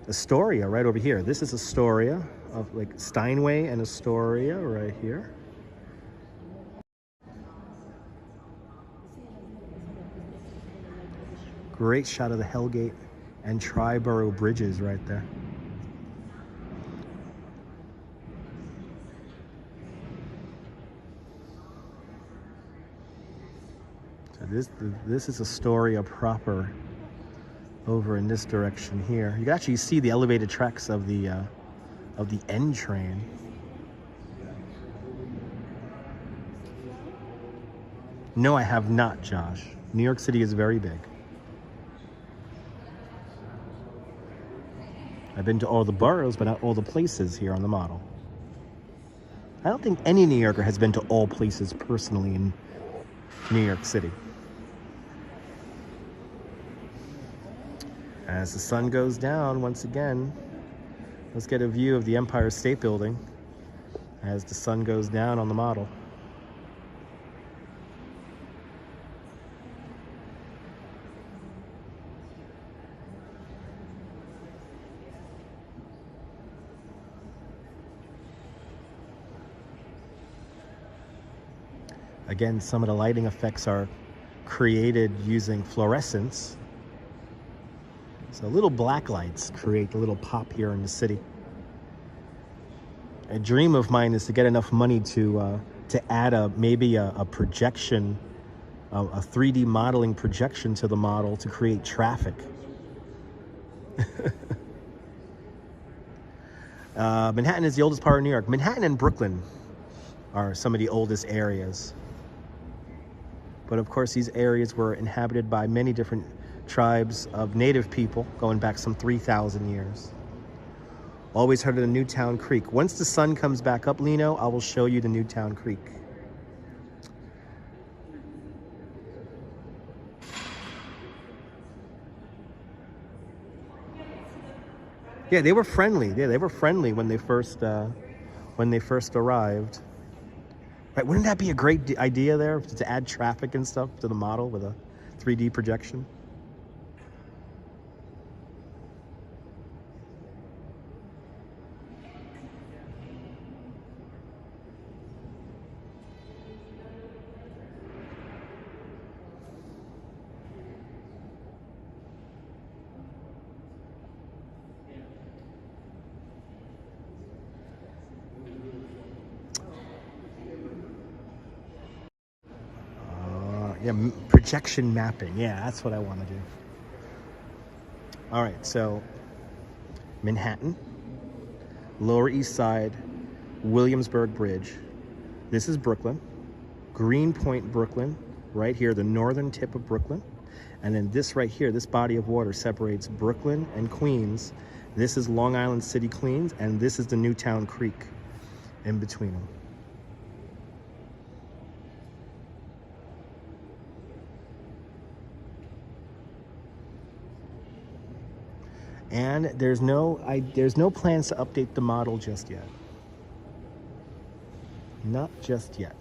Astoria right over here. This is Astoria, of like Steinway and Astoria right here. Great shot of the Hellgate and Triborough Bridges right there. So this is Astoria proper. Over in this direction here, you can actually see the elevated tracks of the N train. No, I have not, Josh. New York City is very big. I've been to all the boroughs, but not all the places here on the model. I don't think any New Yorker has been to all places personally in New York City. As the sun goes down, once again, let's get a view of the Empire State Building as the sun goes down on the model. Again, some of the lighting effects are created using fluorescence. So little black lights create a little pop here in the city. A dream of mine is to get enough money to add maybe a projection, a 3D modeling projection to the model to create traffic. Manhattan is the oldest part of New York. Manhattan and Brooklyn are some of the oldest areas. But of course, these areas were inhabited by many different tribes of native people going back some 3,000 years. Always heard of the Newtown Creek. Once the sun comes back up, Lino, I will show you the Newtown Creek. Yeah, they were friendly. Yeah, they were friendly when they first arrived. Right? Wouldn't that be a great idea there to add traffic and stuff to the model with a 3D projection? Yeah, projection mapping. Yeah, that's what I want to do. All right, so Manhattan, Lower East Side, Williamsburg Bridge. This is Brooklyn. Greenpoint, Brooklyn, right here, the northern tip of Brooklyn. And then this right here, this body of water separates Brooklyn and Queens. This is Long Island City, Queens, and this is the Newtown Creek in between them. And there's no plans to update the model just yet. Not just yet.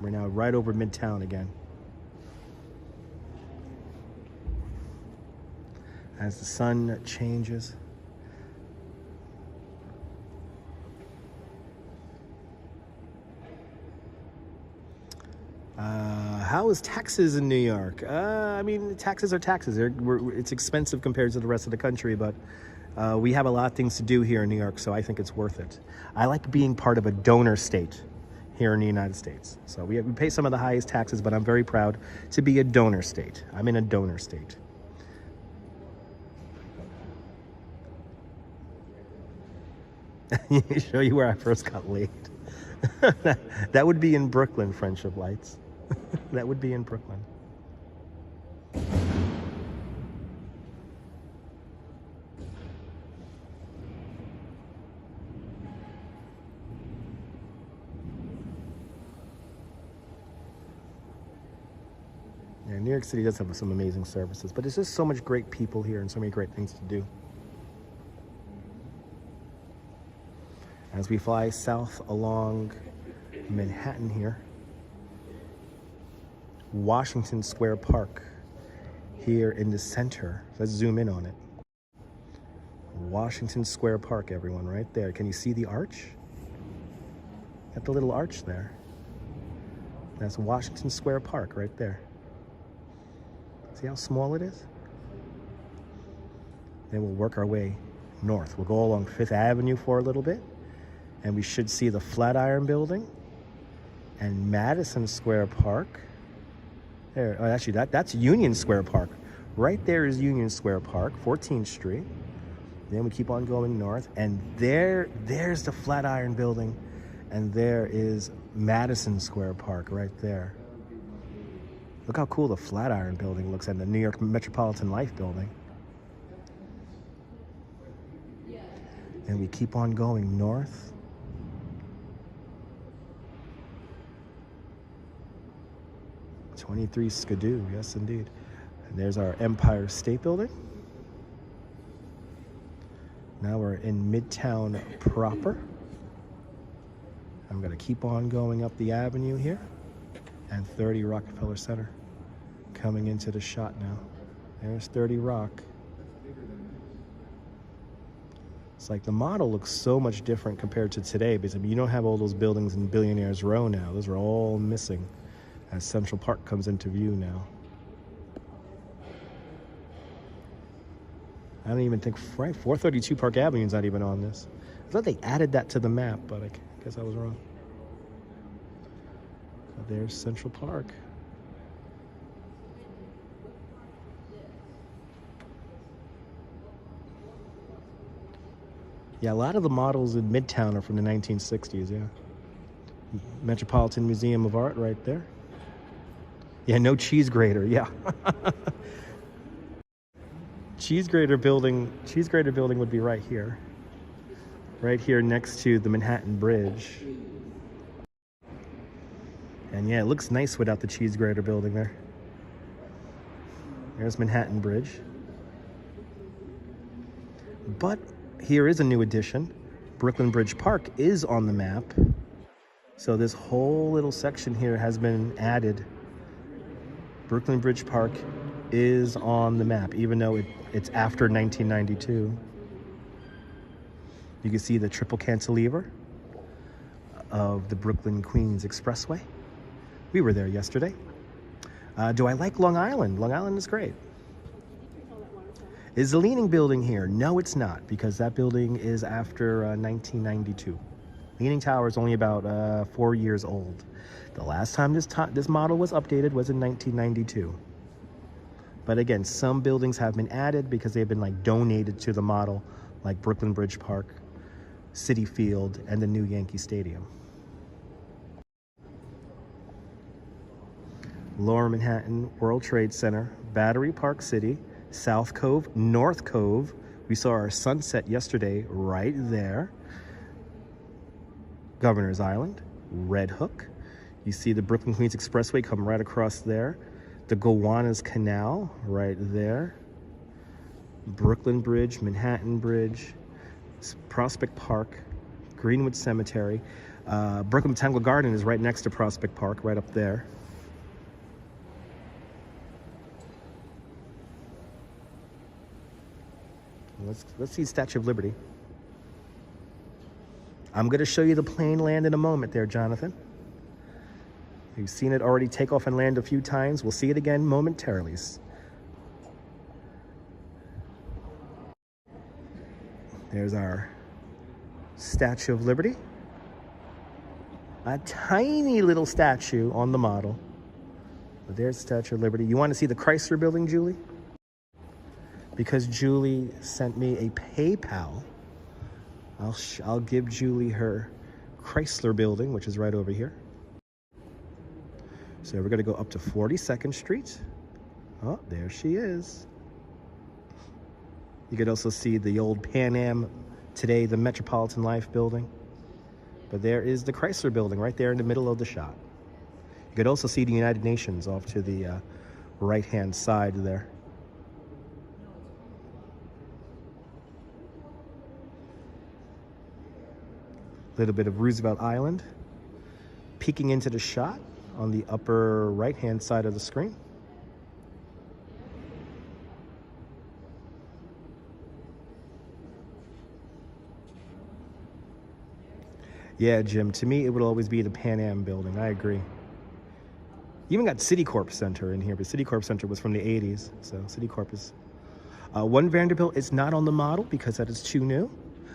We're now right over Midtown again. As the sun changes. How is taxes in New York? I mean, taxes are taxes. It's expensive compared to the rest of the country, but we have a lot of things to do here in New York, so I think it's worth it. I like being part of a donor state here in the United States. So we pay some of the highest taxes, but I'm very proud to be a donor state. I'm in a donor state. Show you where I first got laid. That would be in Brooklyn, Friendship Lights. That would be in Brooklyn. Yeah, New York City does have some amazing services, but there's just so much great people here and so many great things to do. As we fly south along Manhattan here, Washington Square Park here in the center. Let's zoom in on it. Washington Square Park, everyone, right there. Can you see the arch? Got the little arch there. That's Washington Square Park right there. See how small it is? Then we'll work our way north. We'll go along Fifth Avenue for a little bit, and we should see the Flatiron Building and Madison Square Park. There, oh, actually, that's Union Square Park. Right there is Union Square Park, 14th Street. Then we keep on going north, and there's the Flatiron Building, and there is Madison Square Park right there. Look how cool the Flatiron Building looks, and the New York Metropolitan Life Building. And we keep on going north. '23 Skidoo, yes indeed. And there's our Empire State Building. Now we're in Midtown proper. I'm gonna keep on going up the avenue here, and 30 Rockefeller Center coming into the shot now. There's 30 Rock. It's like the model looks so much different compared to today because you don't have all those buildings in Billionaires Row now. Those are all missing as Central Park comes into view now. I don't even think 432 Park Avenue is not even on this. I thought they added that to the map, but I guess I was wrong. So there's Central Park. Yeah, a lot of the models in Midtown are from the 1960s, yeah. Metropolitan Museum of Art right there. Yeah, no cheese grater, yeah. Cheese grater building would be right here. Right here next to the Manhattan Bridge. And yeah, it looks nice without the cheese grater building there. There's Manhattan Bridge. But here is a new addition. Brooklyn Bridge Park is on the map. So this whole little section here has been added. Brooklyn Bridge Park is on the map, even though it's after 1992. You can see the triple cantilever of the Brooklyn Queens Expressway. We were there yesterday. Do I like Long Island? Long Island is great. Is the Leaning Building here? No, it's not, because that building is after 1992. Leaning Tower is only about 4 years old. The last time this model was updated was in 1992. But again, some buildings have been added because they've been like donated to the model, like Brooklyn Bridge Park, Citi Field, and the new Yankee Stadium. Lower Manhattan, World Trade Center, Battery Park City, South Cove, North Cove. We saw our sunset yesterday right there. Governor's Island, Red Hook. You see the Brooklyn Queens Expressway come right across there. The Gowanus Canal right there. Brooklyn Bridge, Manhattan Bridge, Prospect Park, Greenwood Cemetery. Brooklyn Botanical Garden is right next to Prospect Park, right up there. Let's see Statue of Liberty. I'm going to show you the plane land in a moment there, Jonathan. You've seen it already take off and land a few times. We'll see it again momentarily. There's our Statue of Liberty. A tiny little statue on the model. But there's Statue of Liberty. You want to see the Chrysler Building, Julie? Because Julie sent me a PayPal, I'll give Julie her Chrysler Building, which is right over here. So we're going to go up to 42nd Street. Oh, there she is. You could also see the old Pan Am, today the Metropolitan Life building. But there is the Chrysler Building right there in the middle of the shot. You could also see the United Nations off to the right-hand side there. Little bit of Roosevelt Island peeking into the shot on the upper right-hand side of the screen. Yeah, Jim, to me, it would always be the Pan Am building. I agree. You even got Citicorp Center in here, but Citicorp Center was from the 80s, so Citicorp is... One Vanderbilt is not on the model because that is too new.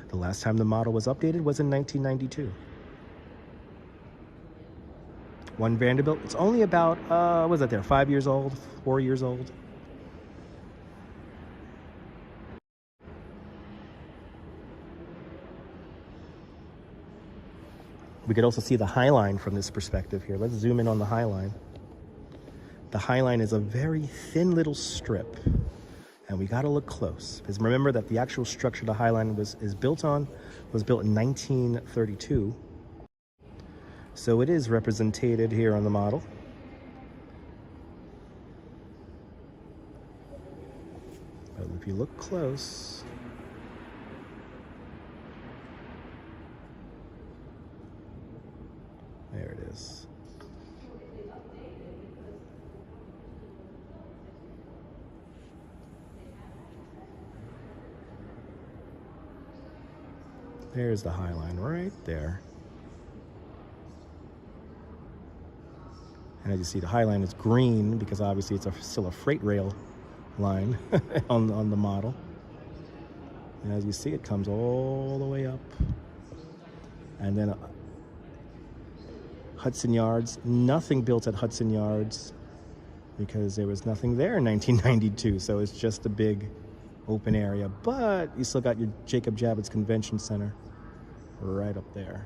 The last time the model was updated was in 1992. One Vanderbilt, it's only about, what was that there, 5 years old, 4 years old? We could also see the High Line from this perspective here. Let's zoom in on the High Line. The High Line is a very thin little strip. And we got to look close, because remember that the actual structure the High Line was built in 1932. So it is represented here on the model. But if you look close, there it is. There's the High Line right there. And as you see, the High Line is green because obviously it's still a freight rail line on the model. And as you see, it comes all the way up. And then Hudson Yards, nothing built at Hudson Yards because there was nothing there in 1992. So it's just a big open area. But you still got your Jacob Javits Convention Center right up there.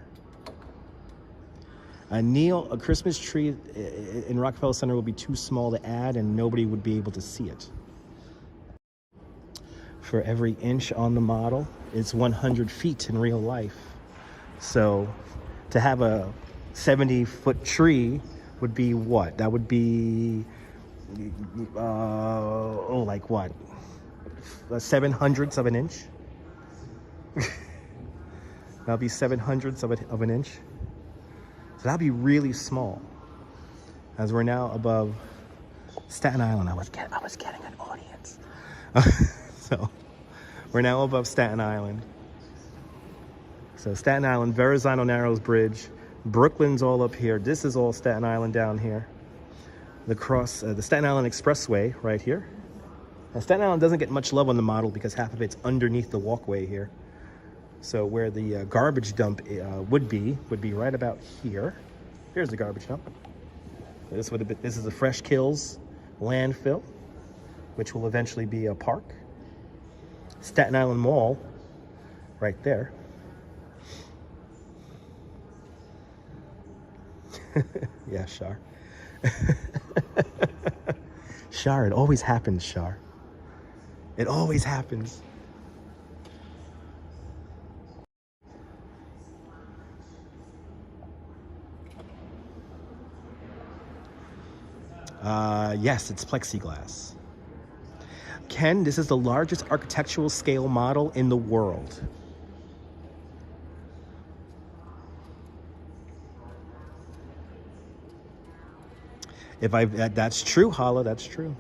A Christmas tree in Rockefeller Center will be too small to add and nobody would be able to see it. For every inch on the model, it's 100 feet in real life. So to have a 70-foot tree would be what? That would be, like what? 7/100ths of an inch? That'll be 7/100ths of an inch. So that'll be really small. As we're now above Staten Island, I was getting an audience. So we're now above Staten Island. So Staten Island, Verizon Narrows Bridge, Brooklyn's all up here. This is all Staten Island down here. The Staten Island Expressway right here. Now Staten Island doesn't get much love on the model because half of it's underneath the walkway here. So where the garbage dump would be right about here. Here's the garbage dump. This is the Fresh Kills landfill, which will eventually be a park. Staten Island Mall, right there. Yeah, Shar. Shar, it always happens, Shar. It always happens. Yes, it's plexiglass. Ken, this is the largest architectural scale model in the world. That's true, Hala, that's true.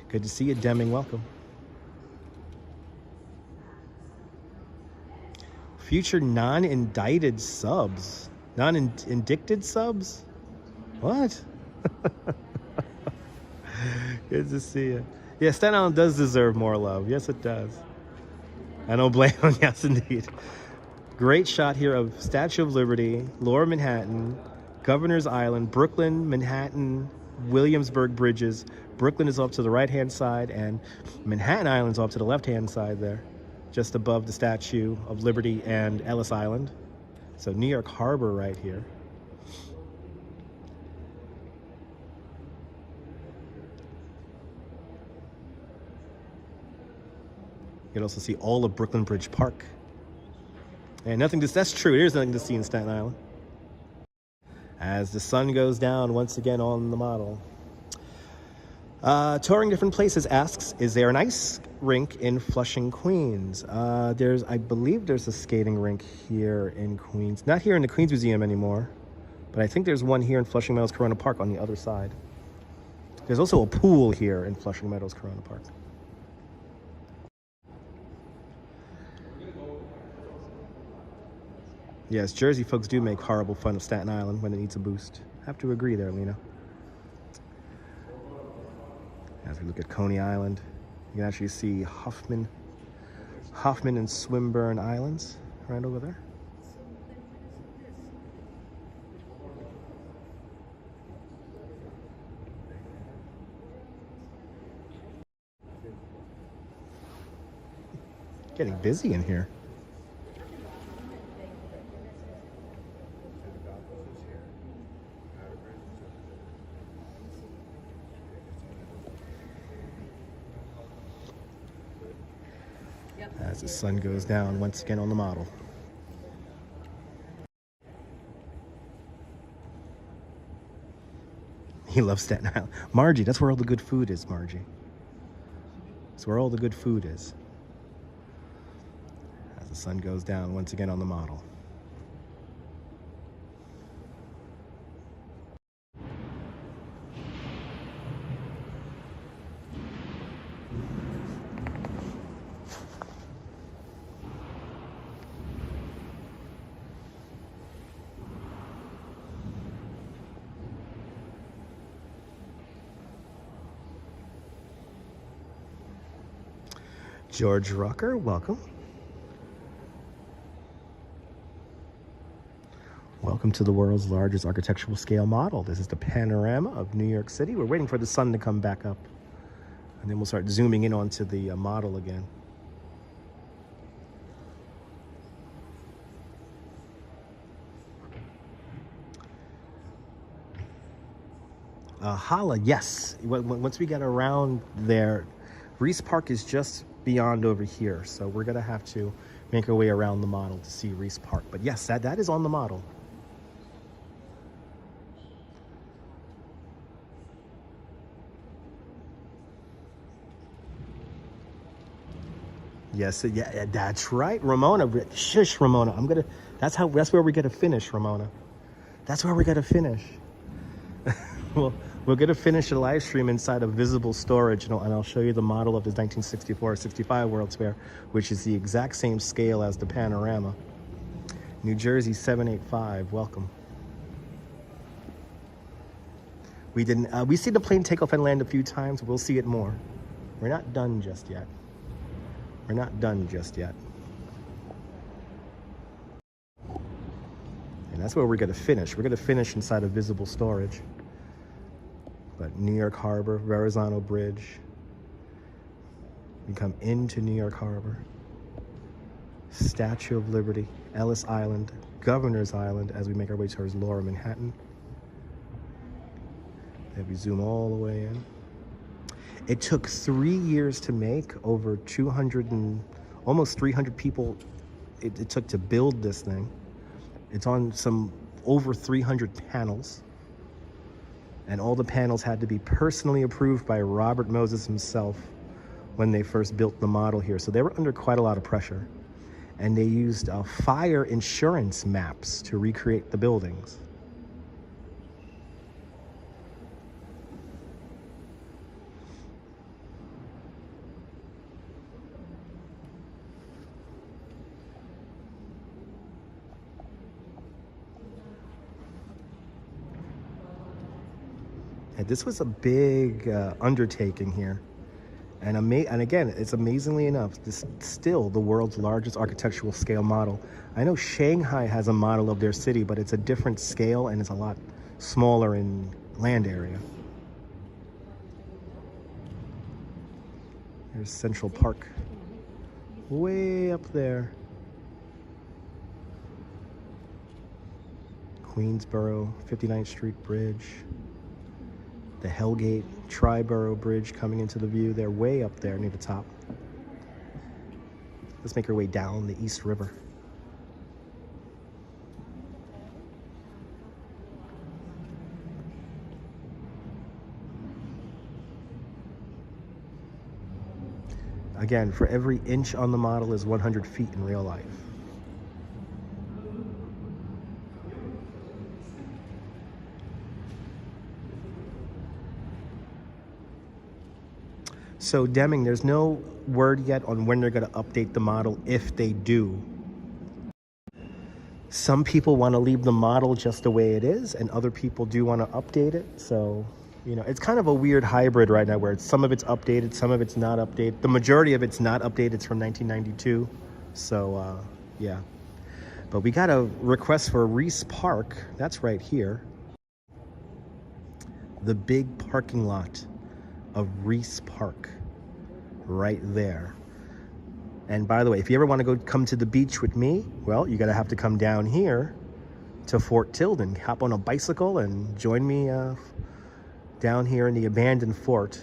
Good to see you, Deming, welcome. Future non-indicted subs. Non-indicted subs? What? Good to see you. Yeah, Staten Island does deserve more love. Yes, it does. I don't blame him. Yes, indeed. Great shot here of Statue of Liberty, Lower Manhattan, Governor's Island, Brooklyn, Manhattan, Williamsburg bridges. Brooklyn is off to the right-hand side, and Manhattan Island's off to the left-hand side there, just above the Statue of Liberty and Ellis Island. So New York Harbor right here. You can also see all of Brooklyn Bridge Park. And that's true, there's nothing to see in Staten Island. As the sun goes down once again on the model. Touring Different Places asks, is there an ice rink in Flushing, Queens? I believe there's a skating rink here in Queens. Not here in the Queens Museum anymore, but I think there's one here in Flushing Meadows Corona Park on the other side. There's also a pool here in Flushing Meadows Corona Park. Yes, Jersey folks do make horrible fun of Staten Island when it needs a boost. Have to agree there, Lena. As we look at Coney Island, you can actually see Hoffman and Swinburne Islands right over there. Getting busy in here. As the sun goes down once again on the model. He loves Staten Island. Margie, that's where all the good food is, Margie. That's where all the good food is. As the sun goes down once again on the model. George Rucker, welcome. Welcome to the world's largest architectural scale model. This is the Panorama of New York City. We're waiting for the sun to come back up, and then we'll start zooming in onto the model again. Holla, yes. Once we get around there, Reese Park is just beyond over here, so we're gonna have to make our way around the model to see Reese Park. But yes, that is on the model. Yes, yeah, that's right, Ramona. Shush, Ramona. That's where we're gonna finish, Ramona. That's where we're gonna finish. Well, we're gonna finish the live stream inside of visible storage, and I'll show you the model of this 1964-65 World's Fair, which is the exact same scale as the Panorama. New Jersey 785, welcome. We see the plane take off and land a few times. We'll see it more. We're not done just yet. We're not done just yet. And that's where we're gonna finish. We're gonna finish inside of visible storage. But New York Harbor, Verizon Bridge. We come into New York Harbor. Statue of Liberty, Ellis Island, Governor's Island as we make our way towards Lower Manhattan. Then we zoom all the way in. It took 3 years to make, over 200 and almost 300 people it took to build this thing. It's on over 300 panels. And all the panels had to be personally approved by Robert Moses himself when they first built the model here. So they were under quite a lot of pressure. And they used fire insurance maps to recreate the buildings. And this was a big undertaking here. And again, it's amazingly enough, this is still the world's largest architectural scale model. I know Shanghai has a model of their city, but it's a different scale and it's a lot smaller in land area. Here's Central Park, way up there. Queensboro, 59th Street Bridge. The Hellgate Tri-Borough Bridge coming into the view. They're way up there near the top. Let's make our way down the East River. Again, for every inch on the model is 100 feet in real life. So Deming, there's no word yet on when they're going to update the model, if they do. Some people want to leave the model just the way it is, and other people do want to update it. So, it's kind of a weird hybrid right now where some of it's updated, some of it's not updated. The majority of it's not updated. It's from 1992. So, yeah. But we got a request for Reese Park. That's right here. The big parking lot of Reese Park, right there. And by the way, if you ever want to come to the beach with me, well, you're gonna have to come down here to Fort Tilden, hop on a bicycle and join me down here in the abandoned fort.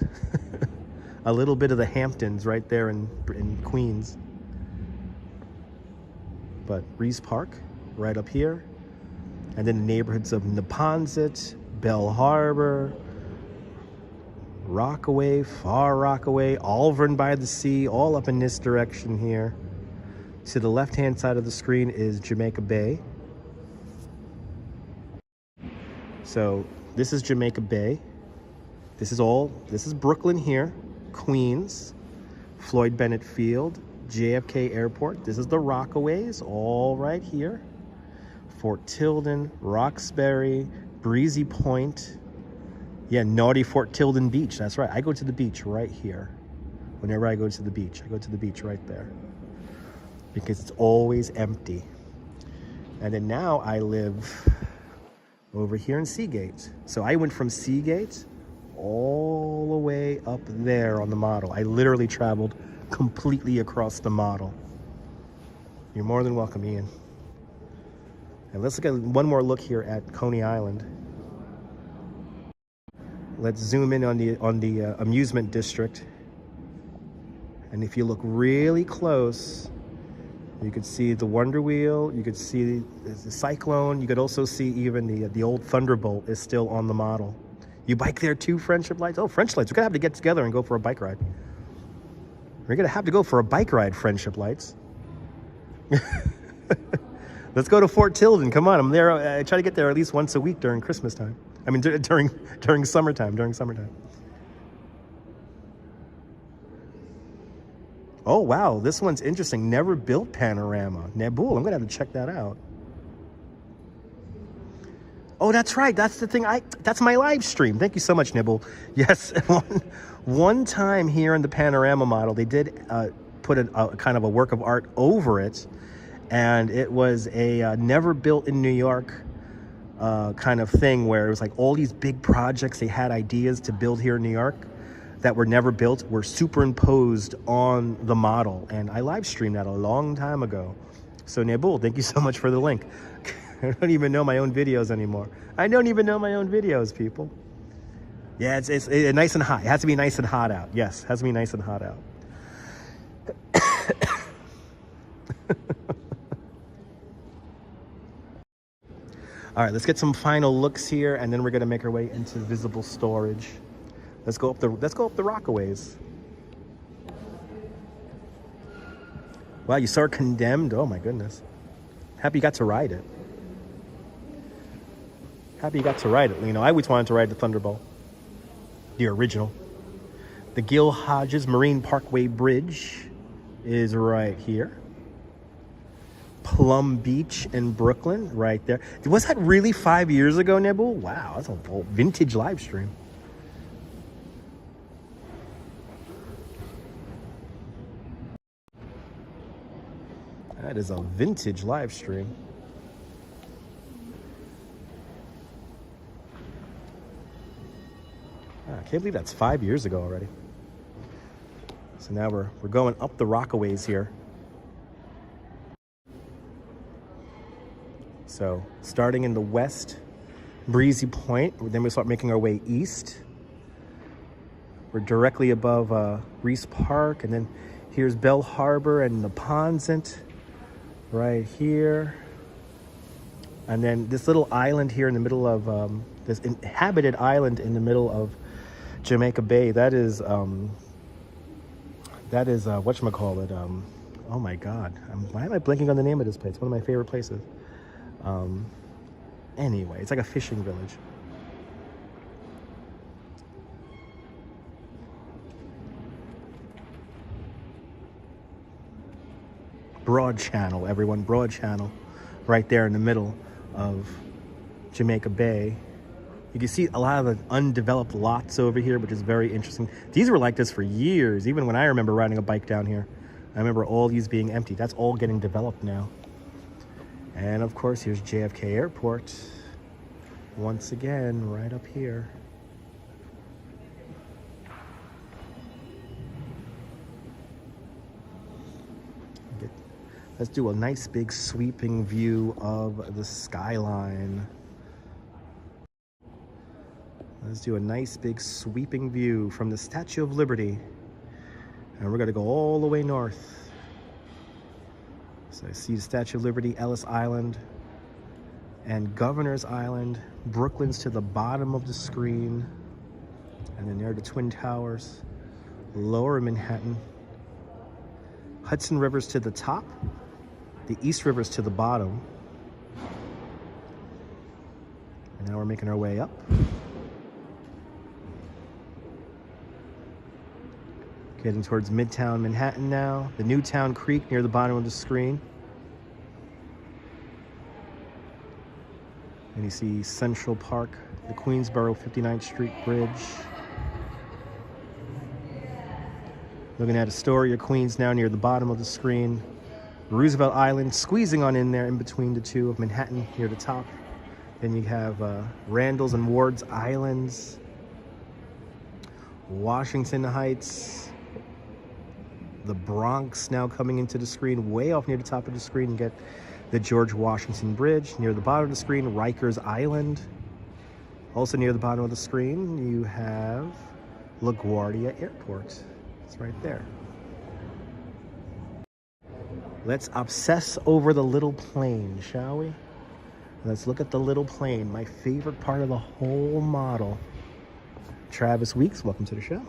A little bit of the Hamptons right there in Queens. But Reese Park, right up here. And then the neighborhoods of Neponset, Bell Harbor, Rockaway, Far Rockaway, Alvern by the Sea, all up in this direction here. To the left-hand side of the screen is Jamaica Bay. So this is Jamaica Bay. This is Brooklyn here, Queens, Floyd Bennett Field, JFK Airport. This is the Rockaways, all right here. Fort Tilden, Roxbury, Breezy Point. Yeah, naughty Fort Tilden Beach, that's right. I go to the beach right here. whenever I go to the beach. I go to the beach right there because it's always empty. And then now I live over here in Seagate. So I went from Seagate all the way up there on the model. I literally traveled completely across the model. You're more than welcome, Ian. And let's look at one more look here at Coney Island. Let's zoom in on the amusement district. And if you look really close, you could see the Wonder Wheel, you could see the Cyclone, you could also see even the old Thunderbolt is still on the model. You bike there too, Friendship Lights? Oh, Friendship Lights, we're gonna have to get together and go for a bike ride. We're gonna have to go for a bike ride, Friendship Lights. Let's go to Fort Tilden. Come on, I'm there. I try to get there at least once a week during Christmas time. I mean, during summertime. Oh wow, this one's interesting. Never built Panorama. Nabul. I'm gonna have to check that out. Oh, that's right. That's the thing. That's my live stream. Thank you so much, Nibble. Yes, one time here in the Panorama model, they did put a kind of a work of art over it. And it was a never built in New York kind of thing where it was like all these big projects they had ideas to build here in New York that were never built were superimposed on the model. And I live streamed that a long time ago. So Nabul, thank you so much for the link. I don't even know my own videos anymore. I don't even know my own videos, people. Yeah, it's nice and hot. It has to be nice and hot out. Yes, it has to be nice and hot out. All right, let's get some final looks here, and then we're gonna make our way into visible storage. Let's go up the Rockaways. Wow, you saw Condemned? Oh my goodness. Happy you got to ride it. Happy you got to ride it. You know, I always wanted to ride the Thunderbolt, the original. The Gil Hodges Marine Parkway Bridge is right here. Plum Beach in Brooklyn, right there. Was that really 5 years ago, Nebul? Wow, that's a vintage live stream. That is a vintage live stream. I can't believe that's 5 years ago already. So now we're going up the Rockaways here. So starting in the west, Breezy Point, then we start making our way east. We're directly above Reese Park, and then here's Bell Harbor and the Ponzant right here. And then this little island here in the middle of, this inhabited island in the middle of Jamaica Bay, that is whatchamacallit, oh my God, why am I blanking on the name of this place? One of my favorite places. Anyway, it's like a fishing village. Broad Channel, everyone, Broad Channel, right there in the middle of Jamaica Bay. You can see a lot of the undeveloped lots over here, which is very interesting. These were like this for years, even when I remember riding a bike down here. I remember all these being empty. That's all getting developed now. And of course, here's JFK Airport. Once again, right up here. Let's do a nice big sweeping view of the skyline. Let's do a nice big sweeping view from the Statue of Liberty. And we're gonna go all the way north. So I see the Statue of Liberty, Ellis Island, and Governor's Island. Brooklyn's to the bottom of the screen. And then there are the Twin Towers, Lower Manhattan. Hudson River's to the top. The East River's to the bottom. And now we're making our way up. Getting towards Midtown Manhattan now. The Newtown Creek near the bottom of the screen. And you see Central Park, the Queensboro 59th Street Bridge. Looking at Astoria, Queens now near the bottom of the screen. Roosevelt Island squeezing on in there in between the two of Manhattan near the top. Then you have Randall's and Ward's Islands. Washington Heights. The Bronx now coming into the screen way off near the top of the screen. You get the George Washington Bridge near the bottom of the screen. Rikers Island. Also near the bottom of the screen, you have LaGuardia Airport. It's right there. Let's obsess over the little plane, shall we? Let's look at the little plane, my favorite part of the whole model. Travis Weeks, welcome to the show.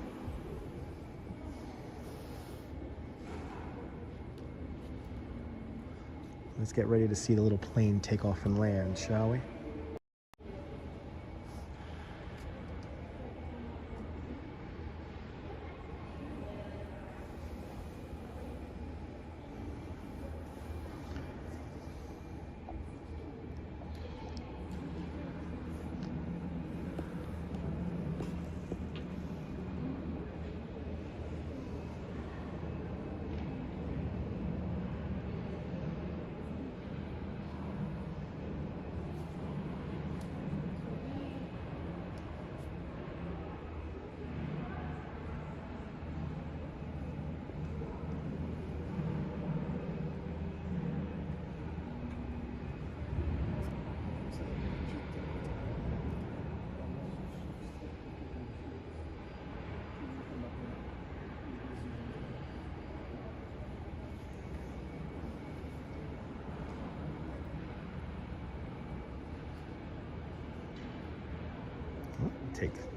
Let's get ready to see the little plane take off and land, shall we?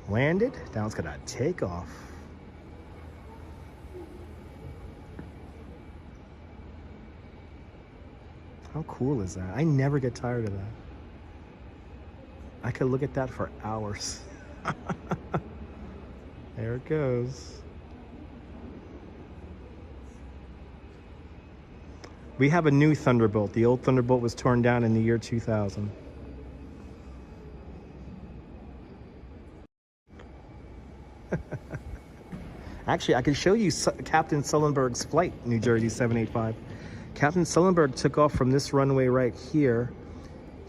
Landed, now it's gonna take off. How cool is that? I never get tired of that. I could look at that for hours. There it goes. We have a new Thunderbolt. The old Thunderbolt was torn down in the year 2000. Actually, I could show you Captain Sullenberg's flight, New Jersey 785. Captain Sullenberg took off from this runway right here.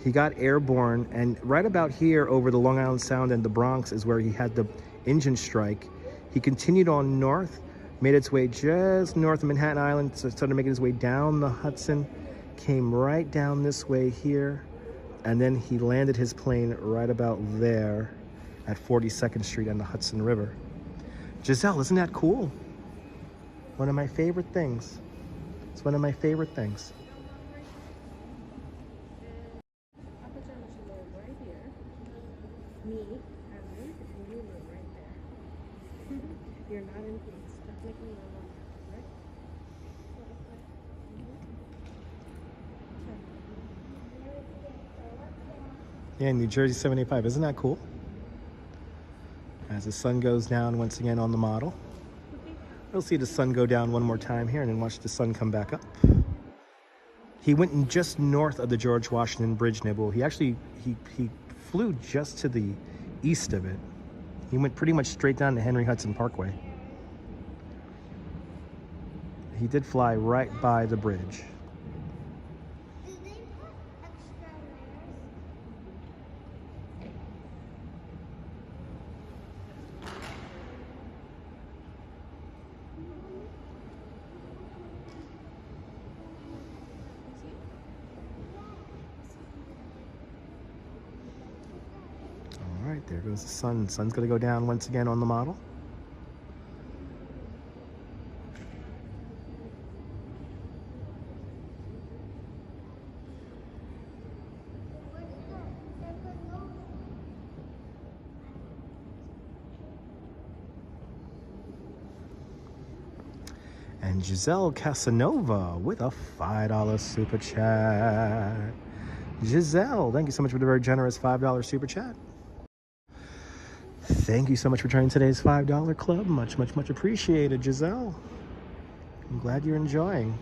He got airborne, and right about here over the Long Island Sound and the Bronx is where he had the engine strike. He continued on north, made its way just north of Manhattan Island, so started making his way down the Hudson, came right down this way here, and then he landed his plane right about there at 42nd Street and the Hudson River. Giselle, isn't that cool? One of my favorite things. It's one of my favorite things. Right here. Me, Evan, and you live right there. You're not in Queens. Technically, you're not, right? Yeah, New Jersey 785. Isn't that cool? As the sun goes down once again on the model. We'll see the sun go down one more time here and then watch the sun come back up. He went in just north of the George Washington Bridge nibble. He actually, he flew just to the east of it. He went pretty much straight down the Henry Hudson Parkway. He did fly right by the bridge. All right, there goes the sun. The sun's going to go down once again on the model. And Giselle Casanova with a $5 super chat. Giselle, thank you so much for the very generous $5 super chat. Thank you so much for joining today's $5 club. Much, much, much appreciated, Giselle. I'm glad you're enjoying.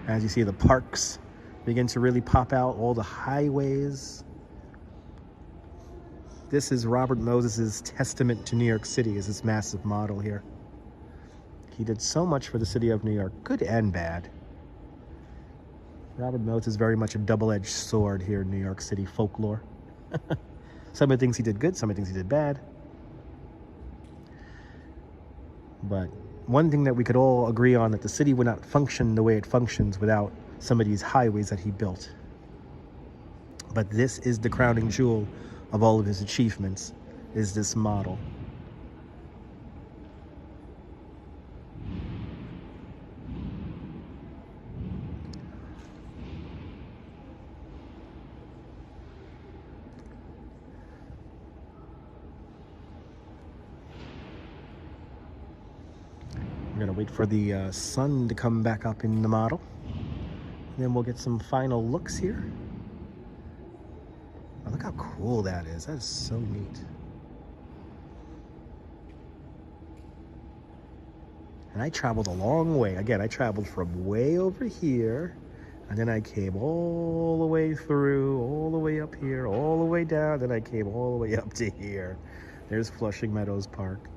As you see, the parks begin to really pop out, all the highways. This is Robert Moses's testament to New York City, is this massive model here. He did so much for the city of New York, good and bad. Robert Moses is very much a double-edged sword here in New York City folklore. Some of the things he did good, some of the things he did bad. But one thing that we could all agree on, that the city would not function the way it functions without some of these highways that he built. But this is the crowning jewel of all of his achievements, is this model. I'm gonna wait for the sun to come back up in the model. Then we'll get some final looks here. Oh, look how cool that is. That is so neat. And I traveled a long way. Again, I traveled from way over here, and then I came all the way through, all the way up here, all the way down, then I came all the way up to here. There's Flushing Meadows Park.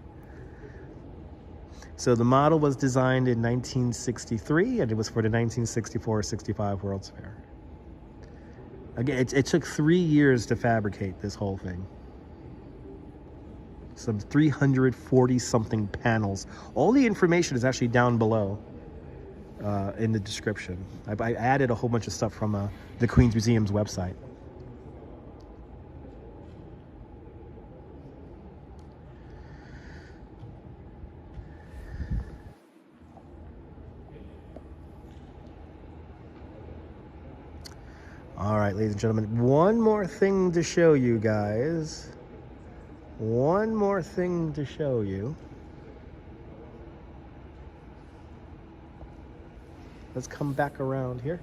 So the model was designed in 1963, and it was for the 1964-65 World's Fair. Again, it took 3 years to fabricate this whole thing. Some 340-something panels. All the information is actually down below in the description. I added a whole bunch of stuff from the Queens Museum's website. All right, ladies and gentlemen, one more thing to show you guys. One more thing to show you. Let's come back around here.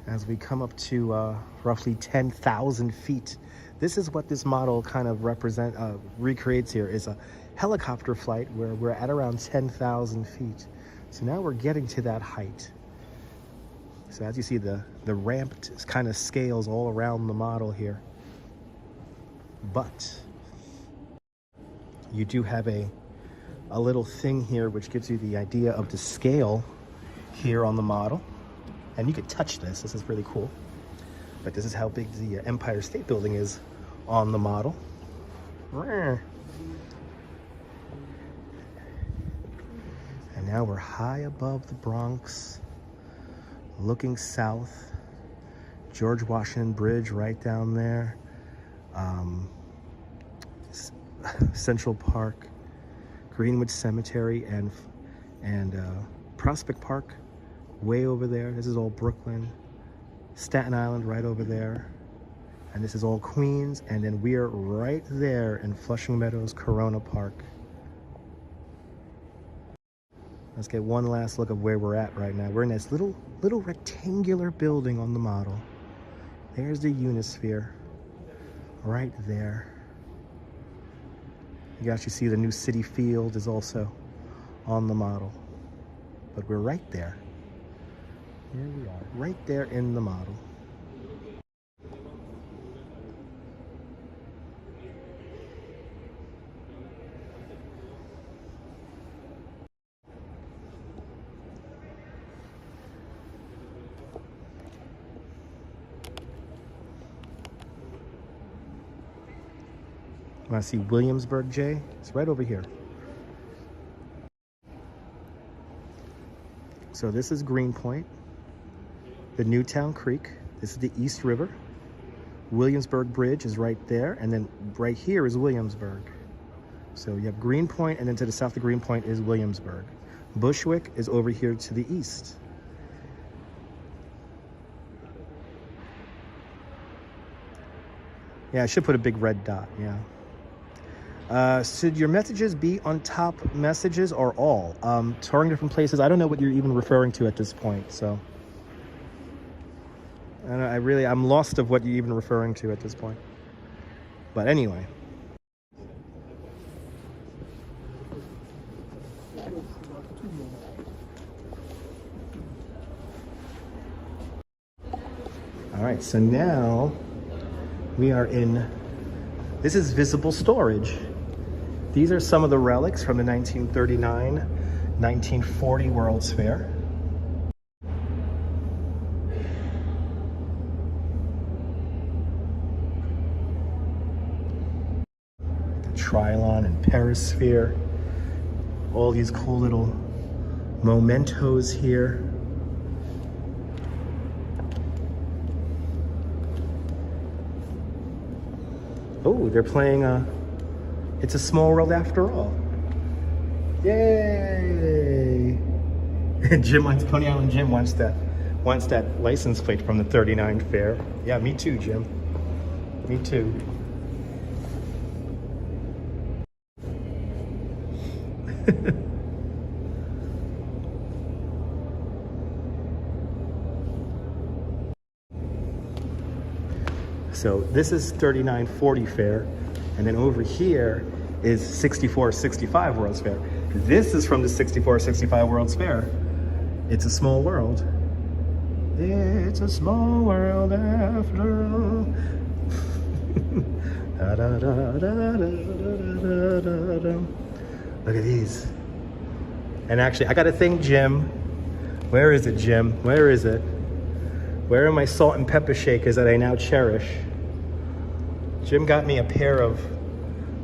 As we come up to roughly 10,000 feet, this is what this model kind of recreates here, is a helicopter flight where we're at around 10,000 feet. So now we're getting to that height. So as you see, the ramp kind of scales all around the model here. But you do have a little thing here which gives you the idea of the scale here on the model. And you can touch this. This is really cool. But this is how big the Empire State Building is on the model. And now we're high above the Bronx, looking south. George Washington Bridge right down there. Central Park, Greenwood Cemetery, and Prospect Park way over there. This is all Brooklyn. Staten Island right over there. And this is all Queens. And then we are right there in Flushing Meadows, Corona Park. Let's get one last look of where we're at right now. We're in this little rectangular building on the model. There's the Unisphere right there. You can actually see the new City Field is also on the model. But we're right there. Here we are, right there in the model. Want to see Williamsburg, Jay? It's right over here. So this is Greenpoint. The Newtown Creek, this is the East River. Williamsburg Bridge is right there, and then right here is Williamsburg. So you have Greenpoint, and then to the south of Greenpoint is Williamsburg. Bushwick is over here to the east. Yeah, I should put a big red dot, yeah. Should your messages be on top messages or all? Touring different places, I don't know what you're even referring to at this point, so. I'm lost of what you're even referring to at this point. But anyway. All right, so now we are in, this is visible storage. These are some of the relics from the 1939, 1940 World's Fair. The Trilon and Perisphere. All these cool little mementos here. Oh, they're playing It's a Small World After All. Yay! Jim wants, Coney Island Jim wants that license plate from the 39 fair. Yeah, me too, Jim. Me too. So this is 39-40 fair, and then over here is 64-65 World's Fair. This is from the 64-65 World's Fair. It's a small world. It's a small world after all. Look at these. And actually, I gotta thank Jim. Where is it, Jim? Where is it? Where are my salt and pepper shakers that I now cherish? Jim got me a pair of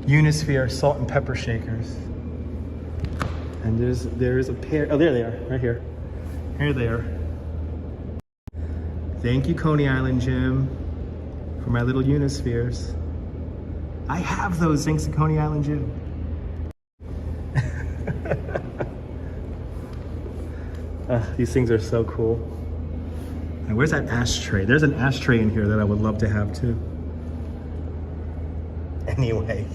Unisphere salt and pepper shakers. And there's a pair, oh, there they are, right here. Here they are. Thank you, Coney Island Jim, for my little Unispheres. I have those thanks to Coney Island Jim. These things are so cool. And where's that ashtray? There's an ashtray in here that I would love to have too. Anyway,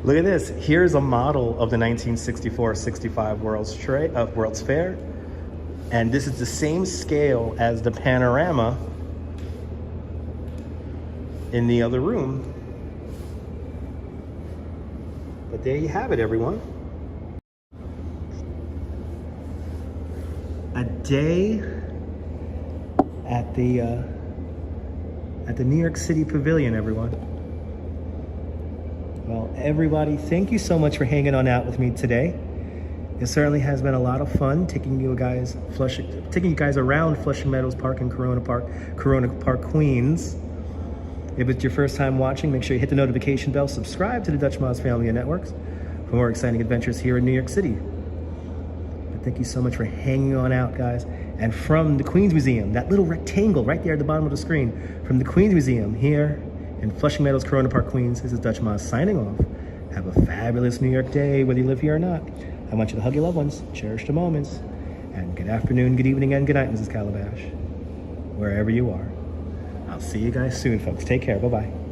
look at this. Here's a model of the 1964-65 World's Fair. And this is the same scale as the panorama in the other room. But there you have it, everyone. A day at the New York City Pavilion, everyone. Well, everybody, thank you so much for hanging on out with me today. It certainly has been a lot of fun taking you guys around Flushing Meadows Park and Corona Park, Queens. If it's your first time watching, make sure you hit the notification bell, subscribe to the Dutch Moz Family of Networks for more exciting adventures here in New York City. But thank you so much for hanging on out, guys. And from the Queens Museum, that little rectangle right there at the bottom of the screen, from the Queens Museum here in Flushing Meadows, Corona Park, Queens, this is Dutch Moz signing off. Have a fabulous New York day, whether you live here or not. I want you to hug your loved ones, cherish the moments, and good afternoon, good evening, and good night, Mrs. Calabash, wherever you are. I'll see you guys soon, folks. Take care. Bye-bye.